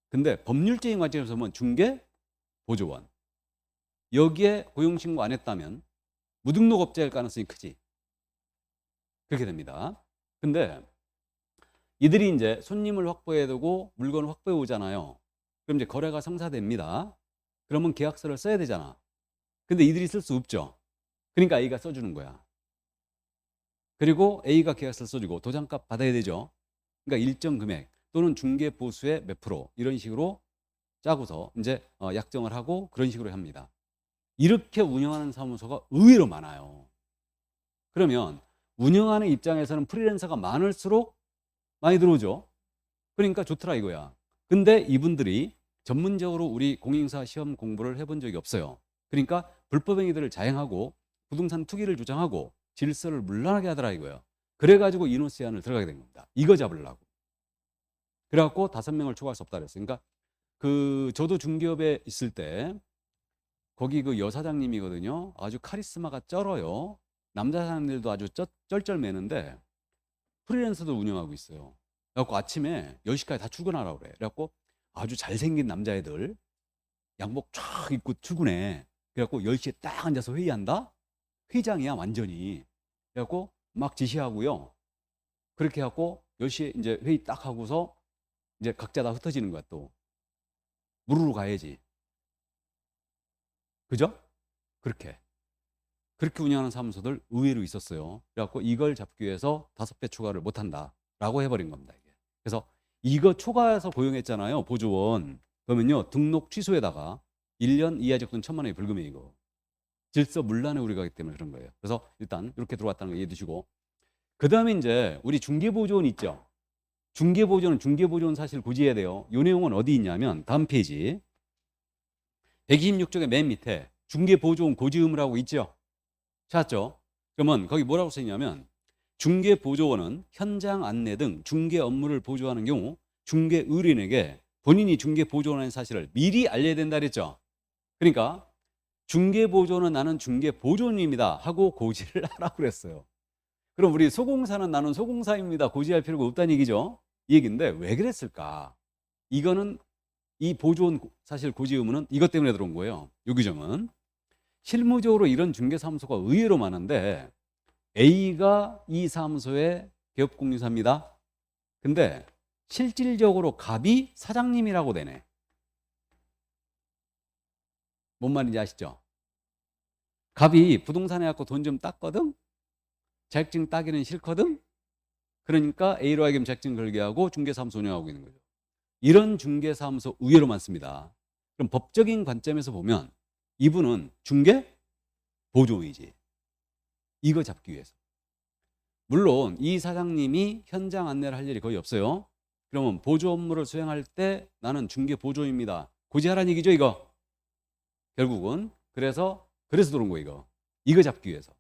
근데 법률적인 관점에서 보면 중개 보조원 여기에 고용신고 안 했다면 무등록업자일 가능성이 크지. 그렇게 됩니다. 근데 이들이 이제 손님을 확보해두고 물건을 확보해 오잖아요. 그럼 이제 거래가 성사됩니다. 그러면 계약서를 써야 되잖아. 근데 이들이 쓸 수 없죠. 그러니까 A가 써주는 거야. 그리고 A가 계약서를 써주고 도장값 받아야 되죠. 그러니까 일정 금액 또는 중개 보수의 몇 프로 이런 식으로 짜고서 이제 약정을 하고 그런 식으로 합니다. 이렇게 운영하는 사무소가 의외로 많아요. 그러면 운영하는 입장에서는 프리랜서가 많을수록 많이 들어오죠. 그러니까 좋더라 이거야. 근데 이분들이 전문적으로 우리 공인사 시험 공부를 해본 적이 없어요. 그러니까 불법 행위들을 자행하고 부동산 투기를 주장하고 질서를 문란하게 하더라 이거예요. 그래가지고 이노시안을 들어가게 된 겁니다. 이거 잡으려고. 그래갖고 5명을 추가할 수 없다 그랬어요. 그러니까 저도 중기업에 있을 때 거기 그 여사장님이거든요. 아주 카리스마가 쩔어요. 남자 사람들도 아주 쩔쩔매는데 프리랜서도 운영하고 있어요. 그래갖고 아침에 10시까지 다 출근하라고 그래. 그래갖고 아주 잘생긴 남자애들 양복 쫙 입고 출근해. 그래갖고 10시에 딱 앉아서 회의한다? 회장이야 완전히. 그래갖고 막 지시하고요. 그렇게 해갖고 10시에 이제 회의 딱 하고서 이제 각자 다 흩어지는 거야 또. 무르르 가야지. 그죠? 그렇게 운영하는 사무소들 의외로 있었어요. 그래갖고 이걸 잡기 위해서 5배 추가를 못한다라고 해버린 겁니다. 이게. 그래서 이거 초과해서 고용했잖아요. 보조원. 그러면요 등록 취소에다가 1년 이하 적금 1,000만 원이 벌금이에요. 이거. 질서 문란의 우려가 있기 때문에 그런 거예요. 그래서 일단 이렇게 들어왔다는 거 이해해 두시고, 그 다음에 이제 우리 중개보조원 있죠. 중개보조는 중개보조원 사실 고지해야 돼요. 이 내용은 어디 있냐면 다음 페이지 126쪽의 맨 밑에 중개보조원 고지 의무라고 있죠. 찾았죠? 그러면 거기 뭐라고 써있냐면 중개보조원은 현장 안내 등 중개 업무를 보조하는 경우 중개 의뢰인에게 본인이 중개보조원의 사실을 미리 알려야 된다 그랬죠. 그러니까 중개보조원은 나는 중개보조원입니다 하고 고지를 하라고 그랬어요. 그럼 우리 소공사는 나는 소공사입니다 고지할 필요가 없다는 얘기죠. 이 얘기인데 왜 그랬을까? 이거는 이 보조원 사실 고지 의무는 이것 때문에 들어온 거예요. 이 규정은 실무적으로 이런 중개사무소가 의외로 많은데 A가 이 사무소의 개업공유사입니다. 근데 실질적으로 갑이 사장님이라고 되네. 뭔 말인지 아시죠? 갑이 부동산에 갖고 돈 좀 땄거든? 자격증 따기는 싫거든? 그러니까 A로 하여금 자격증 걸게 하고 중개사무소 운영하고 있는 거죠. 이런 중개사무소 의외로 많습니다. 그럼 법적인 관점에서 보면 이분은 중개 보조이지. 이거 잡기 위해서. 물론 이 사장님이 현장 안내를 할 일이 거의 없어요. 그러면 보조 업무를 수행할 때 나는 중개 보조입니다. 고지하라는 얘기죠, 이거. 결국은 그래서 들어온 거 이거. 이거 잡기 위해서.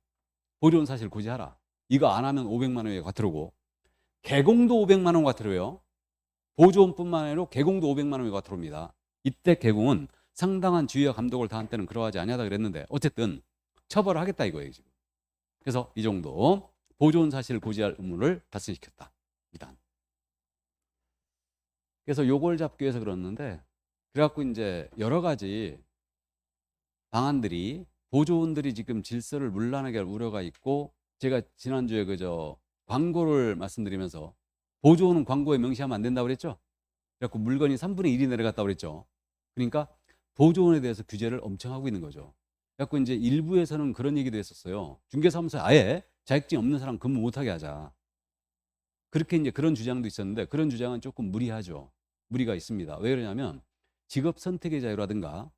보조는 사실 고지하라. 이거 안 하면 500만 원의 과태료고 개공도 500만 원 과태료예요. 보조원뿐만 아니라 개공도 500만 원의 과태료입니다. 이때 개공은 상당한 지휘와 감독을 다한 때는 그러하지 아니하다 그랬는데 어쨌든 처벌을 하겠다 이거예요 지금. 그래서 이 정도 보조원 사실 고지할 의무를 발생시켰다. 일단. 그래서 요걸 잡기 위해서 그랬는데 그래갖고 이제 여러 가지 방안들이 보조원들이 지금 질서를 문란하게 할 우려가 있고 제가 지난주에 그저 광고를 말씀드리면서 보조원은 광고에 명시하면 안 된다고 그랬죠. 그래갖고 물건이 3분의 1이 내려갔다고 그랬죠. 그러니까 보조원에 대해서 규제를 엄청 하고 있는 거죠. 그래갖고 이제 일부에서는 그런 얘기도 했었어요. 중개사무소에 아예 자격증 없는 사람 근무 못하게 하자. 그렇게 이제 그런 주장도 있었는데 그런 주장은 조금 무리하죠. 무리가 있습니다. 왜 그러냐면 직업 선택의 자유라든가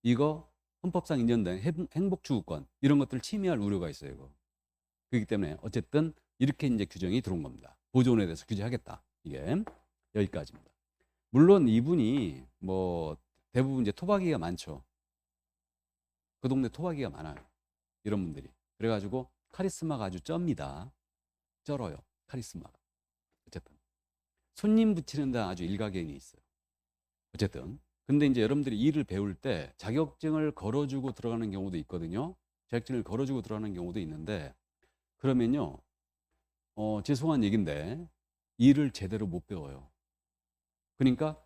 이거 헌법상 인정된 행복추구권 이런 것들을 침해할 우려가 있어요. 이거. 그렇기 때문에 어쨌든 이렇게 이제 규정이 들어온 겁니다. 보조원에 대해서 규제하겠다. 이게 여기까지입니다. 물론 이분이 뭐 대부분 이제 토박이가 많죠. 그 동네 토박이가 많아요. 이런 분들이. 그래가지고 카리스마가 아주 쩝니다. 쩔어요. 카리스마가. 어쨌든 손님 붙이는 데 아주 일가견이 있어요. 어쨌든 근데 이제 여러분들이 일을 배울 때 자격증을 걸어주고 들어가는 경우도 있거든요. 자격증을 걸어주고 들어가는 경우도 있는데 그러면요 죄송한 얘기인데 일을 제대로 못 배워요. 그러니까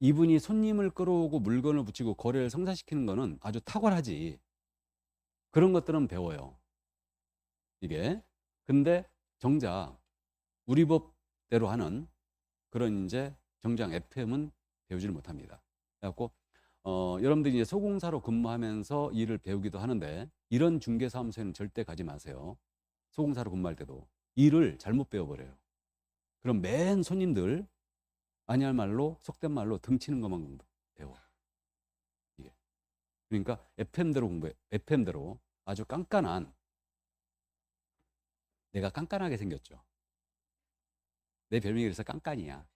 이분이 손님을 끌어오고 물건을 붙이고 거래를 성사시키는 거는 아주 탁월하지. 그런 것들은 배워요. 이게. 근데 정작 우리 법대로 하는 그런 이제 정장 FM은 배우지를 못합니다. 그래갖고 여러분들이 이제 소공사로 근무하면서 일을 배우기도 하는데 이런 중개사무소에는 절대 가지 마세요. 소공사로 근무할 때도 일을 잘못 배워버려요. 그럼 맨 손님들 아니할 말로 속된 말로 등치는 것만 배워. 이게. 그러니까 FM대로 공부해. FM대로 아주 깐깐한 내가 깐깐하게 생겼죠. 내 별명이 그래서 깐깐이야.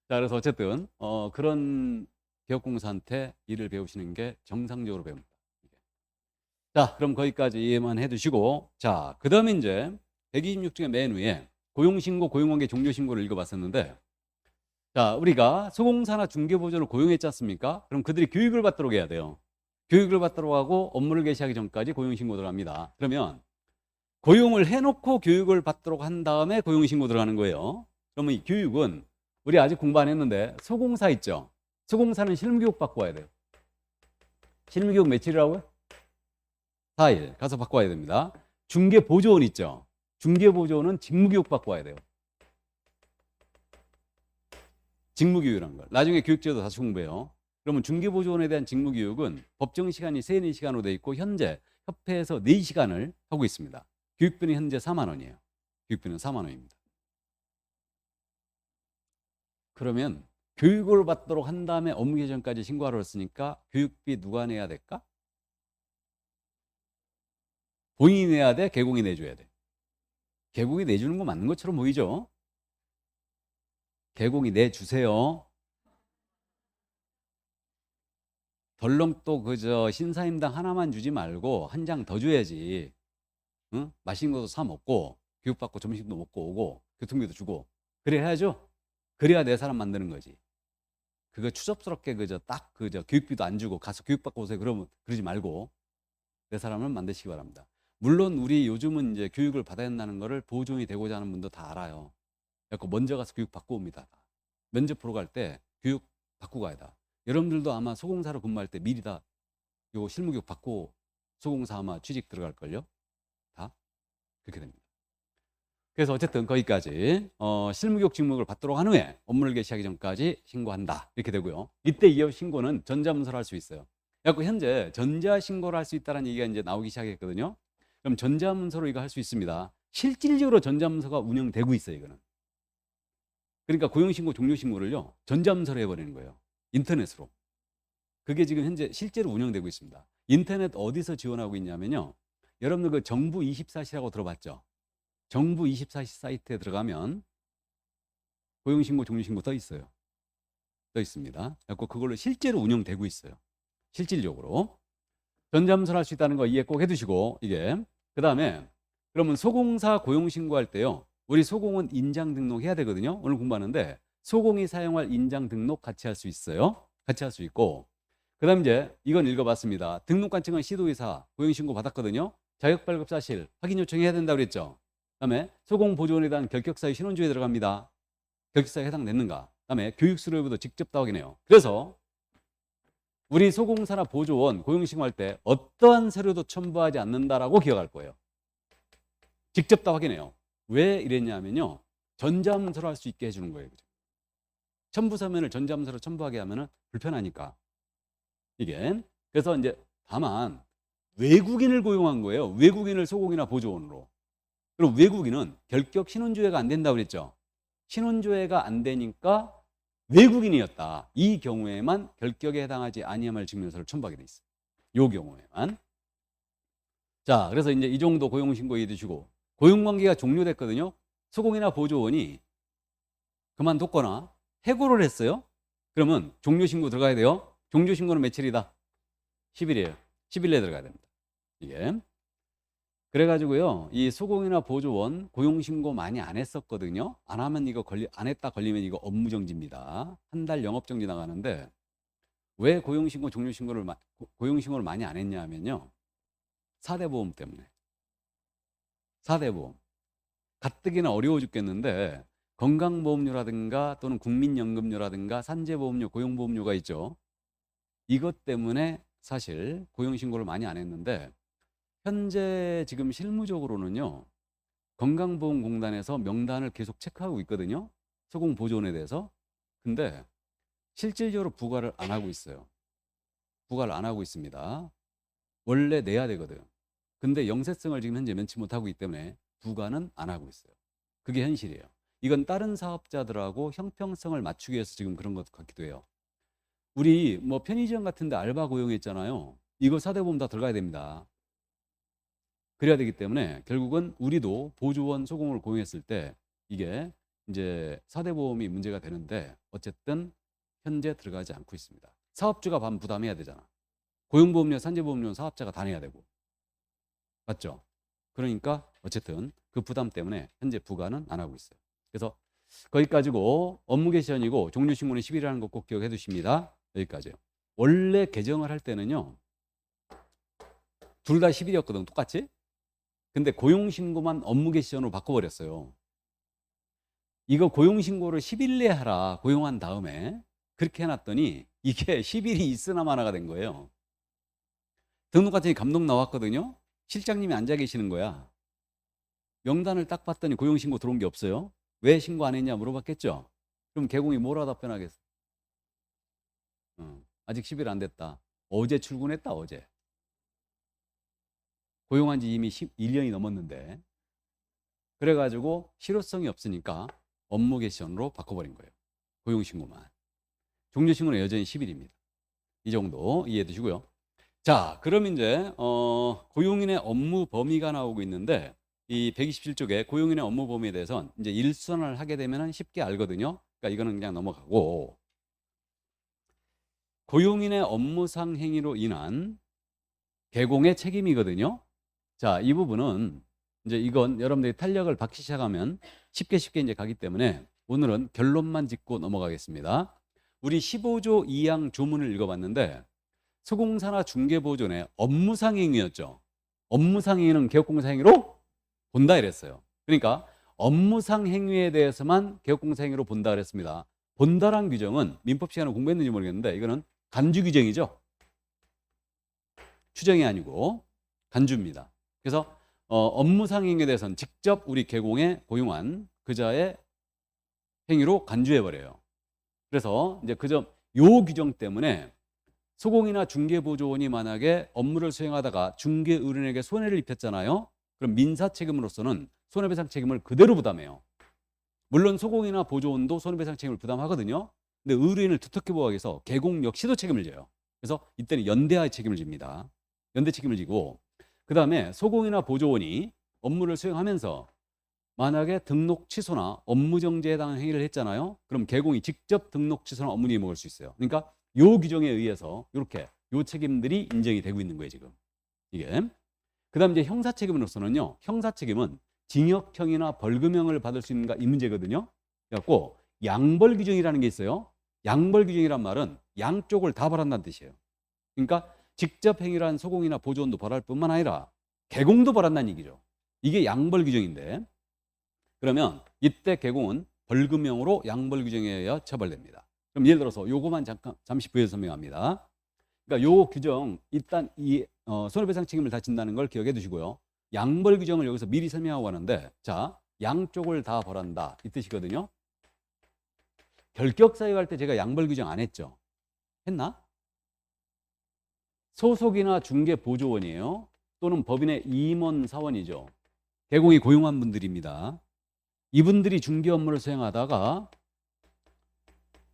자, 그래서 어쨌든 그런 기업공사한테 일을 배우시는 게 정상적으로 배웁니다. 자, 그럼 거기까지 이해만 해두시고, 자, 그 다음에 이제 126 중에 맨 위에 고용신고, 고용관계 종료신고를 읽어봤었는데, 자, 우리가 소공사나 중개보조를 고용했지 않습니까? 그럼 그들이 교육을 받도록 해야 돼요. 교육을 받도록 하고 업무를 개시하기 전까지 고용신고 들어갑니다. 그러면 고용을 해놓고 교육을 받도록 한 다음에 고용신고 들어가는 거예요. 그러면 이 교육은 우리 아직 공부 안 했는데 소공사 있죠? 소공사는 실무교육 받고 와야 돼요. 실무교육 며칠이라고요? 4일 가서 받고 와야 됩니다. 중개보조원 있죠? 중개보조원은 직무교육 받고 와야 돼요. 직무교육이라는 걸. 나중에 교육제도 다시 공부해요. 그러면 중개보조원에 대한 직무교육은 법정 시간이 3, 4시간으로 돼 있고 현재 협회에서 4시간을 하고 있습니다. 교육비는 현재 4만 원이에요. 교육비는 4만 원입니다. 그러면 교육을 받도록 한 다음에 업무 개전까지 신고하러 왔으니까 교육비 누가 내야 될까? 본인이 내야 돼? 개공이 내줘야 돼? 개공이 내주는 거 맞는 것처럼 보이죠? 개공이 내주세요. 덜렁 또 그저 신사임당 하나만 주지 말고 한 장 더 줘야지. 응? 맛있는 것도 사 먹고 교육받고 점심도 먹고 오고 교통비도 주고 그래 해야죠. 그래야 내 사람 만드는 거지. 그거 추접스럽게 그저 딱 그저 교육비도 안 주고 가서 교육받고 오세요. 그러면 그러지 말고 내 사람을 만드시기 바랍니다. 물론 우리 요즘은 이제 교육을 받아야 한다는 거를 보존이 되고자 하는 분도 다 알아요. 그래서 먼저 가서 교육 받고 옵니다. 면접 보러 갈 때 교육 받고 가야 다. 여러분들도 아마 소공사로 근무할 때 미리 다 요 실무교육 받고 소공사 아마 취직 들어갈걸요? 다 그렇게 됩니다. 그래서 어쨌든 거기까지 실무교육 직무를 받도록 한 후에 업무를 개시하기 전까지 신고한다 이렇게 되고요. 이때 이후 신고는 전자문서로 할 수 있어요. 그래서 현재 전자신고를 할 수 있다는 얘기가 이제 나오기 시작했거든요. 그럼 전자문서로 이거 할 수 있습니다. 실질적으로 전자문서가 운영되고 있어요. 이거는. 그러니까 고용신고, 종료신고를요 전자문서로 해버리는 거예요. 인터넷으로. 그게 지금 현재 실제로 운영되고 있습니다. 인터넷 어디서 지원하고 있냐면요. 여러분들 그 정부 24시라고 들어봤죠? 정부 24시 사이트에 들어가면 고용신고, 종료신고 떠 있어요. 떠 있습니다. 그래서 그걸로 실제로 운영되고 있어요. 실질적으로. 전자문서를 할 수 있다는 거 이해 꼭 해두시고 이게 그 다음에 그러면 소공사 고용신고할 때요. 우리 소공은 인장 등록해야 되거든요. 오늘 공부하는데 소공이 사용할 인장 등록 같이 할 수 있어요. 같이 할 수 있고 그 다음 이제 이건 읽어봤습니다. 등록관청은 시도의사 고용신고 받았거든요. 자격발급 사실 확인 요청해야 된다고 그랬죠. 그 다음에 소공보조원에 대한 결격사유 신원조에 들어갑니다. 결격사유에 해당됐는가. 그 다음에 교육수료부도 직접 다 확인해요. 그래서 우리 소공사나 보조원 고용신고할 때 어떠한 서류도 첨부하지 않는다라고 기억할 거예요. 직접 다 확인해요. 왜 이랬냐면요. 전자문서로 할 수 있게 해주는 거예요. 첨부 서면을 전자문서로 첨부하게 하면 불편하니까. 이게. 그래서 이제 다만 외국인을 고용한 거예요. 외국인을 소공이나 보조원으로. 그리고 외국인은 결격 신원조회가 안 된다고 그랬죠. 신원조회가 안 되니까 외국인이었다. 이 경우에만 결격에 해당하지 아니함을 증명서를 첨부하게 돼 있어요. 이 경우에만. 자, 그래서 이제 이 정도 고용신고 이해두시고 고용관계가 종료됐거든요. 소공이나 보조원이 그만뒀거나 해고를 했어요. 그러면 종료신고 들어가야 돼요. 종료신고는 며칠이다? 10일이에요. 10일 내에 들어가야 됩니다. 이게. 그래가지고요, 이 소공이나 보조원 고용신고 많이 안 했었거든요. 안 하면 이거 안 했다 걸리면 이거 업무정지입니다. 한 달 영업정지 나가는데 왜 고용신고, 고용신고를 많이 안 했냐 하면요. 4대 보험 때문에. 4대 보험. 가뜩이나 어려워 죽겠는데 건강보험료라든가 또는 국민연금료라든가 산재보험료, 고용보험료가 있죠. 이것 때문에 사실 고용신고를 많이 안 했는데 현재 지금 실무적으로는요. 건강보험공단에서 명단을 계속 체크하고 있거든요. 소공보조원에 대해서. 근데 실질적으로 부과를 안 하고 있어요. 부과를 안 하고 있습니다. 원래 내야 되거든. 근데 영세성을 지금 현재 면치 못하고 있기 때문에 부과는 안 하고 있어요. 그게 현실이에요. 이건 다른 사업자들하고 형평성을 맞추기 위해서 지금 그런 것 같기도 해요. 우리 뭐 편의점 같은 데 알바 고용했잖아요. 이거 4대 보험 다 들어가야 됩니다. 그래야 되기 때문에 결국은 우리도 보조원 소공을 고용했을 때 이게 이제 4대 보험이 문제가 되는데 어쨌든 현재 들어가지 않고 있습니다. 사업주가 반 부담해야 되잖아. 고용보험료, 산재보험료 사업자가 다 내야 되고. 맞죠? 그러니까 어쨌든 그 부담 때문에 현재 부과는 안 하고 있어요. 그래서 거기까지고 업무 개시연이고 종료신고는 10일이라는 거 꼭 기억해 두십니다. 여기까지요. 원래 개정을 할 때는요. 둘 다 10일이었거든. 똑같이. 근데 고용신고만 업무 개시연으로 바꿔버렸어요. 이거 고용신고를 10일 내에 하라. 고용한 다음에. 그렇게 해놨더니 이게 10일이 있으나 마나가 된 거예요. 등록과정이 감독 나왔거든요. 실장님이 앉아 계시는 거야. 명단을 딱 봤더니 고용신고 들어온 게 없어요. 왜 신고 안 했냐 물어봤겠죠. 그럼 개공이 뭐라 답변하겠어? 아직 10일 안 됐다. 어제 출근했다. 어제. 고용한 지 이미 1년이 넘었는데. 그래가지고 실효성이 없으니까 업무 개시연으로 바꿔버린 거예요. 고용신고만. 종료신고는 여전히 10일입니다. 이 정도 이해해 두시고요. 자, 그럼 이제 고용인의 업무 범위가 나오고 있는데 이 127쪽에 고용인의 업무 범위에 대해서는 이제 일선을 하게 되면 쉽게 알거든요. 그러니까 이거는 그냥 넘어가고 고용인의 업무상 행위로 인한 개공의 책임이거든요. 자, 이 부분은 이제 이건 여러분들이 탄력을 받기 시작하면 쉽게 이제 가기 때문에 오늘은 결론만 짚고 넘어가겠습니다. 우리 15조 2항 조문을 읽어봤는데 수공사나 중개보존의 업무상 행위였죠. 업무상 행위는 개업공사 행위로 본다 이랬어요. 그러니까 업무상 행위에 대해서만 개업공사 행위로 본다 그랬습니다. 본다란 규정은 민법 시간에 공부했는지 모르겠는데 이거는 간주 규정이죠. 추정이 아니고 간주입니다. 그래서 업무상 행위에 대해서는 직접 우리 개공에 고용한 그자의 행위로 간주해버려요. 그래서 이제 요 규정 때문에 소공이나 중개보조원이 만약에 업무를 수행하다가 중개의뢰인에게 손해를 입혔잖아요. 그럼 민사책임으로서는 손해배상 책임을 그대로 부담해요. 물론 소공이나 보조원도 손해배상 책임을 부담하거든요. 근데 의뢰인을 두텁게 보호하기 위해서 개공 역시도 책임을 져요. 그래서 이때는 연대하에 책임을 집니다. 연대 책임을 지고 그 다음에 소공이나 보조원이 업무를 수행하면서 만약에 등록 취소나 업무 정지에 해당하는 행위를 했잖아요. 그럼 개공이 직접 등록 취소나 업무 유예 먹을 수 있어요. 그러니까 요 규정에 의해서 이렇게 요 책임들이 인정이 되고 있는 거예요, 지금. 이게. 그다음 이제 형사 책임으로서는요. 형사 책임은 징역형이나 벌금형을 받을 수 있는가 이 문제거든요. 그래갖고 양벌 규정이라는 게 있어요. 양벌 규정이란 말은 양쪽을 다 벌한다는 뜻이에요. 그러니까 직접 행위를 한 소공이나 보조원도 벌할 뿐만 아니라 개공도 벌한다는 얘기죠. 이게 양벌 규정인데 그러면 이때 개공은 벌금형으로 양벌 규정에 의해 처벌됩니다. 그럼 예를 들어서 요거만 잠시 부여해서 설명합니다. 그러니까 요 규정 일단 이 손해배상 책임을 다 진다는 걸 기억해 두시고요. 양벌 규정을 여기서 미리 설명하고 하는데 자 양쪽을 다 벌한다 이 뜻이거든요. 결격 사유할 때 제가 양벌 규정 안 했죠? 했나? 소속이나 중개 보조원이에요. 또는 법인의 임원 사원이죠. 개공이 고용한 분들입니다. 이분들이 중개 업무를 수행하다가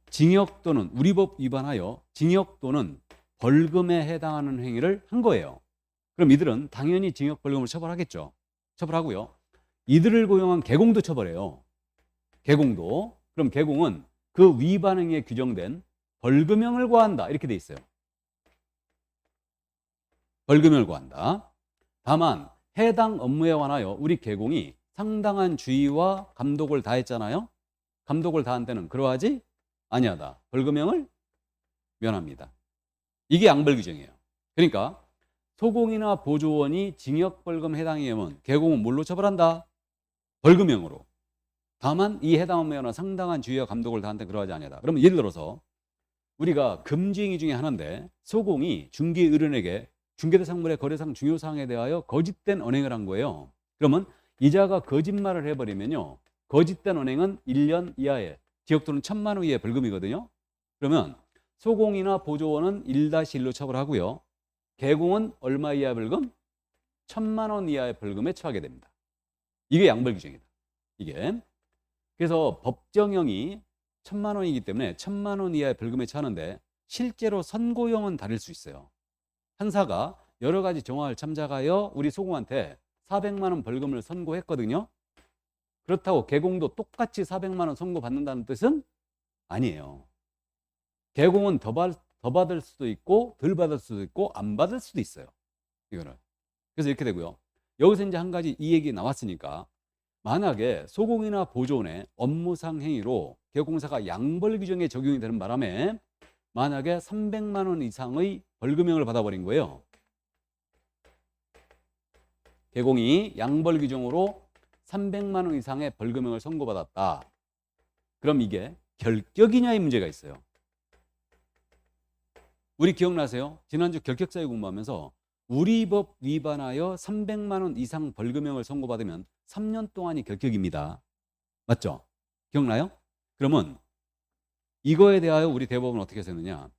징역 또는 우리 법 위반하여 징역 또는 벌금에 해당하는 행위를 한 거예요. 그럼 이들은 당연히 징역 벌금을 처벌하겠죠. 처벌하고요. 이들을 고용한 개공도 처벌해요. 개공도. 그럼 개공은 그 위반 행위에 규정된 벌금형을 고한다. 이렇게 돼 있어요. 벌금형을 고한다. 다만 해당 업무에 관하여 우리 개공이 상당한 주의와 감독을 다했잖아요. 감독을 다한 때는 그러하지 아니하다. 벌금형을 면합니다. 이게 양벌 규정이에요. 그러니까 소공이나 보조원이 징역벌금 해당이면 개공은 뭘로 처벌한다? 벌금형으로. 다만 이 해당 업무에 관한 상당한 주의와 감독을 다한 때 그러하지 아니하다. 그러면 예를 들어서 우리가 금지행위 중에 하나인데 소공이 중개의뢰인에게 중개대상물의 거래상 중요사항에 대하여 거짓된 언행을 한 거예요. 그러면 이자가 거짓말을 해버리면요. 거짓된 언행은 1년 이하의 징역 또는 1,000만 원 이하의 벌금이거든요. 그러면 소공이나 보조원은 1-1로 처벌하고요. 개공은 얼마 이하의 벌금? 1,000만 원 이하의 벌금에 처하게 됩니다. 이게 양벌 규정이다. 이게. 그래서 법정형이 1,000만 원이기 때문에 1,000만 원 이하의 벌금에 처하는데 실제로 선고형은 다를 수 있어요. 판사가 여러 가지 정황을 참작하여 우리 소공한테 400만 원 벌금을 선고했거든요. 그렇다고 개공도 똑같이 400만 원 선고받는다는 뜻은 아니에요. 개공은 더 더 받을 수도 있고 덜 받을 수도 있고 안 받을 수도 있어요. 이거는. 그래서 이렇게 되고요. 여기서 이제 한 가지 이 얘기 나왔으니까 만약에 소공이나 보조원의 업무상 행위로 개공사가 양벌 규정에 적용이 되는 바람에 만약에 300만 원 이상의 벌금형을 받아버린 거예요. 개공이 양벌 규정으로 300만 원 이상의 벌금형을 선고받았다. 그럼 이게 결격이냐의 문제가 있어요. 우리 기억나세요? 지난주 결격사유 공부하면서 우리 법 위반하여 300만 원 이상 벌금형을 선고받으면 3년 동안이 결격입니다. 맞죠? 기억나요? 그러면 이거에 대하여 우리 대법원 어떻게 했느냐?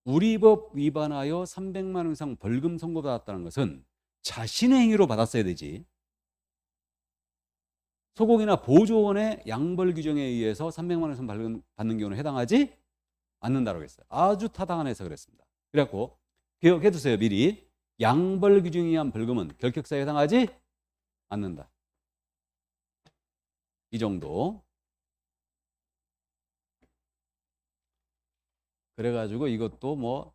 우리 법 위반하여 300만 원 이상 벌금 선고받았다는 것은 자신의 행위로 받았어야 되지. 소공이나 보조원의 양벌 규정에 의해서 300만 원 이상 벌금 받는 경우는 해당하지 않는다고 했어요. 아주 타당한 해석을 했습니다. 그래갖고 기억해 두세요. 미리. 양벌 규정에 의한 벌금은 결격사에 해당하지 않는다. 이 정도. 그래가지고 이것도 뭐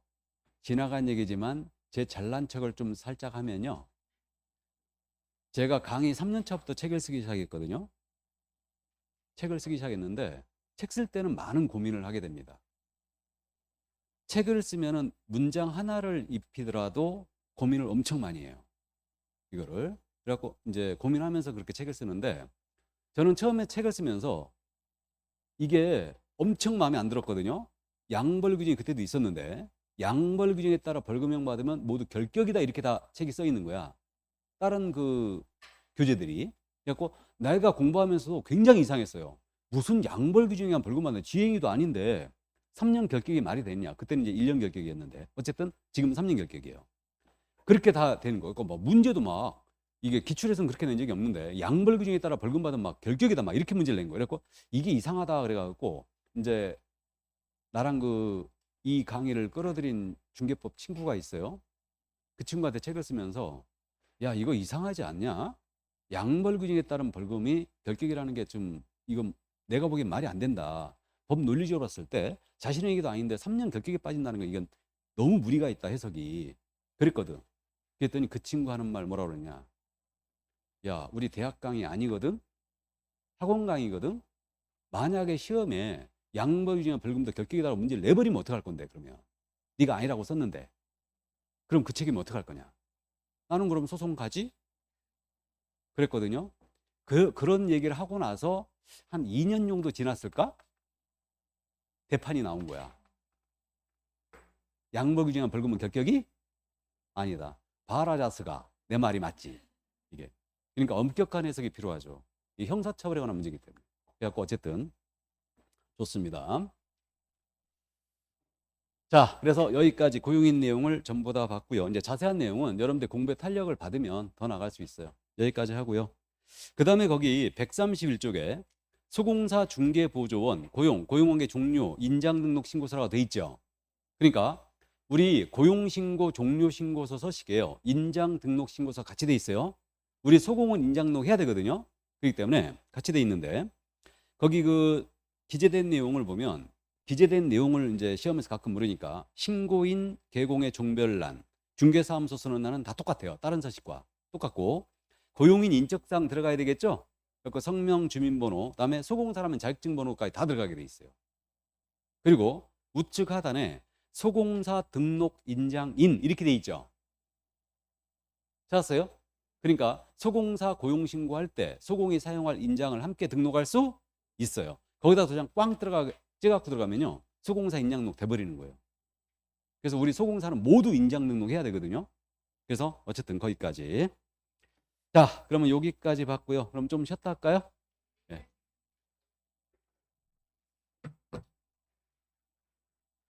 지나간 얘기지만 제 잘난 척을 좀 살짝 하면요. 제가 강의 3년 차부터 책을 쓰기 시작했거든요. 책을 쓰기 시작했는데 책 쓸 때는 많은 고민을 하게 됩니다. 책을 쓰면은 문장 하나를 입히더라도 고민을 엄청 많이 해요. 이거를. 그래갖고 이제 고민하면서 그렇게 책을 쓰는데 저는 처음에 책을 쓰면서 이게 엄청 마음에 안 들었거든요. 양벌 규정이 그때도 있었는데 양벌 규정에 따라 벌금형 받으면 모두 결격이다 이렇게 다 책이 써 있는 거야. 다른 그 교재들이. 그래갖고 내가 공부하면서도 굉장히 이상했어요. 무슨 양벌 규정에 의한 벌금 받는 지행위도 아닌데 3년 결격이 말이 되냐. 그때는 이제 1년 결격이었는데 어쨌든 지금 3년 결격이에요. 그렇게 다 되는 거예요. 뭐 문제도 막 이게 기출에서는 그렇게 낸 적이 없는데 양벌 규정에 따라 벌금 받으면 막 결격이다 막 이렇게 문제를 낸 거예요. 그래갖고 이게 이상하다 그래갖고 이제 나랑 이 강의를 끌어들인 중개법 친구가 있어요. 그 친구한테 책을 쓰면서 야 이거 이상하지 않냐? 양벌 규정에 따른 벌금이 결격이라는 게 좀 이건 내가 보기엔 말이 안 된다. 법 논리적으로 봤을 때 자신의 얘기도 아닌데 3년 결격에 빠진다는 건 이건 너무 무리가 있다 해석이. 그랬거든. 그랬더니 그 친구 하는 말 뭐라 그러냐. 야 우리 대학 강의 아니거든. 학원 강의거든. 만약에 시험에 양벌 규정의 벌금도 결격이다라고 문제를 내버리면 어떡할 건데 그러면. 네가 아니라고 썼는데. 그럼 그 책임은 어떡할 거냐. 나는 그럼 소송 가지? 그랬거든요. 그런 얘기를 하고 나서 한 2년 정도 지났을까? 대판이 나온 거야. 양벌 규정한 벌금은 결격이 아니다. 바라자스가 내 말이 맞지. 이게. 그러니까 엄격한 해석이 필요하죠. 이 형사처벌에 관한 문제이기 때문에. 그래갖고 어쨌든 좋습니다. 자, 그래서 여기까지 고용인 내용을 전부 다 봤고요. 이제 자세한 내용은 여러분들 공부에 탄력을 받으면 더 나갈 수 있어요. 여기까지 하고요. 그 다음에 거기 131쪽에 소공사 중개보조원 고용관계 종료 인장등록 신고서라고 돼 있죠. 그러니까 우리 고용신고 종료신고서 서식에요. 인장등록 신고서 같이 돼 있어요. 우리 소공은 인장등록 해야 되거든요. 그렇기 때문에 같이 돼 있는데 거기 그 기재된 내용을 보면 기재된 내용을 이제 시험에서 가끔 물으니까 신고인 개공의 종별란 중개사무소 쓰는 날은 다 똑같아요. 다른 서식과 똑같고 고용인 인적사항 들어가야 되겠죠. 그리고 성명, 주민번호, 그다음에 소공사라면 자격증번호까지 다 들어가게 돼 있어요. 그리고 우측 하단에 소공사 등록 인장인 이렇게 돼 있죠. 찾았어요? 그러니까 소공사 고용신고할 때 소공이 사용할 인장을 함께 등록할 수 있어요. 거기다 도장 꽝 찍어갖고 들어가면요 소공사 인장 등록 돼버리는 거예요. 그래서 우리 소공사는 모두 인장 등록해야 되거든요. 그래서 어쨌든 거기까지. 자, 그러면 여기까지 봤고요. 그럼 좀 쉬었다 할까요?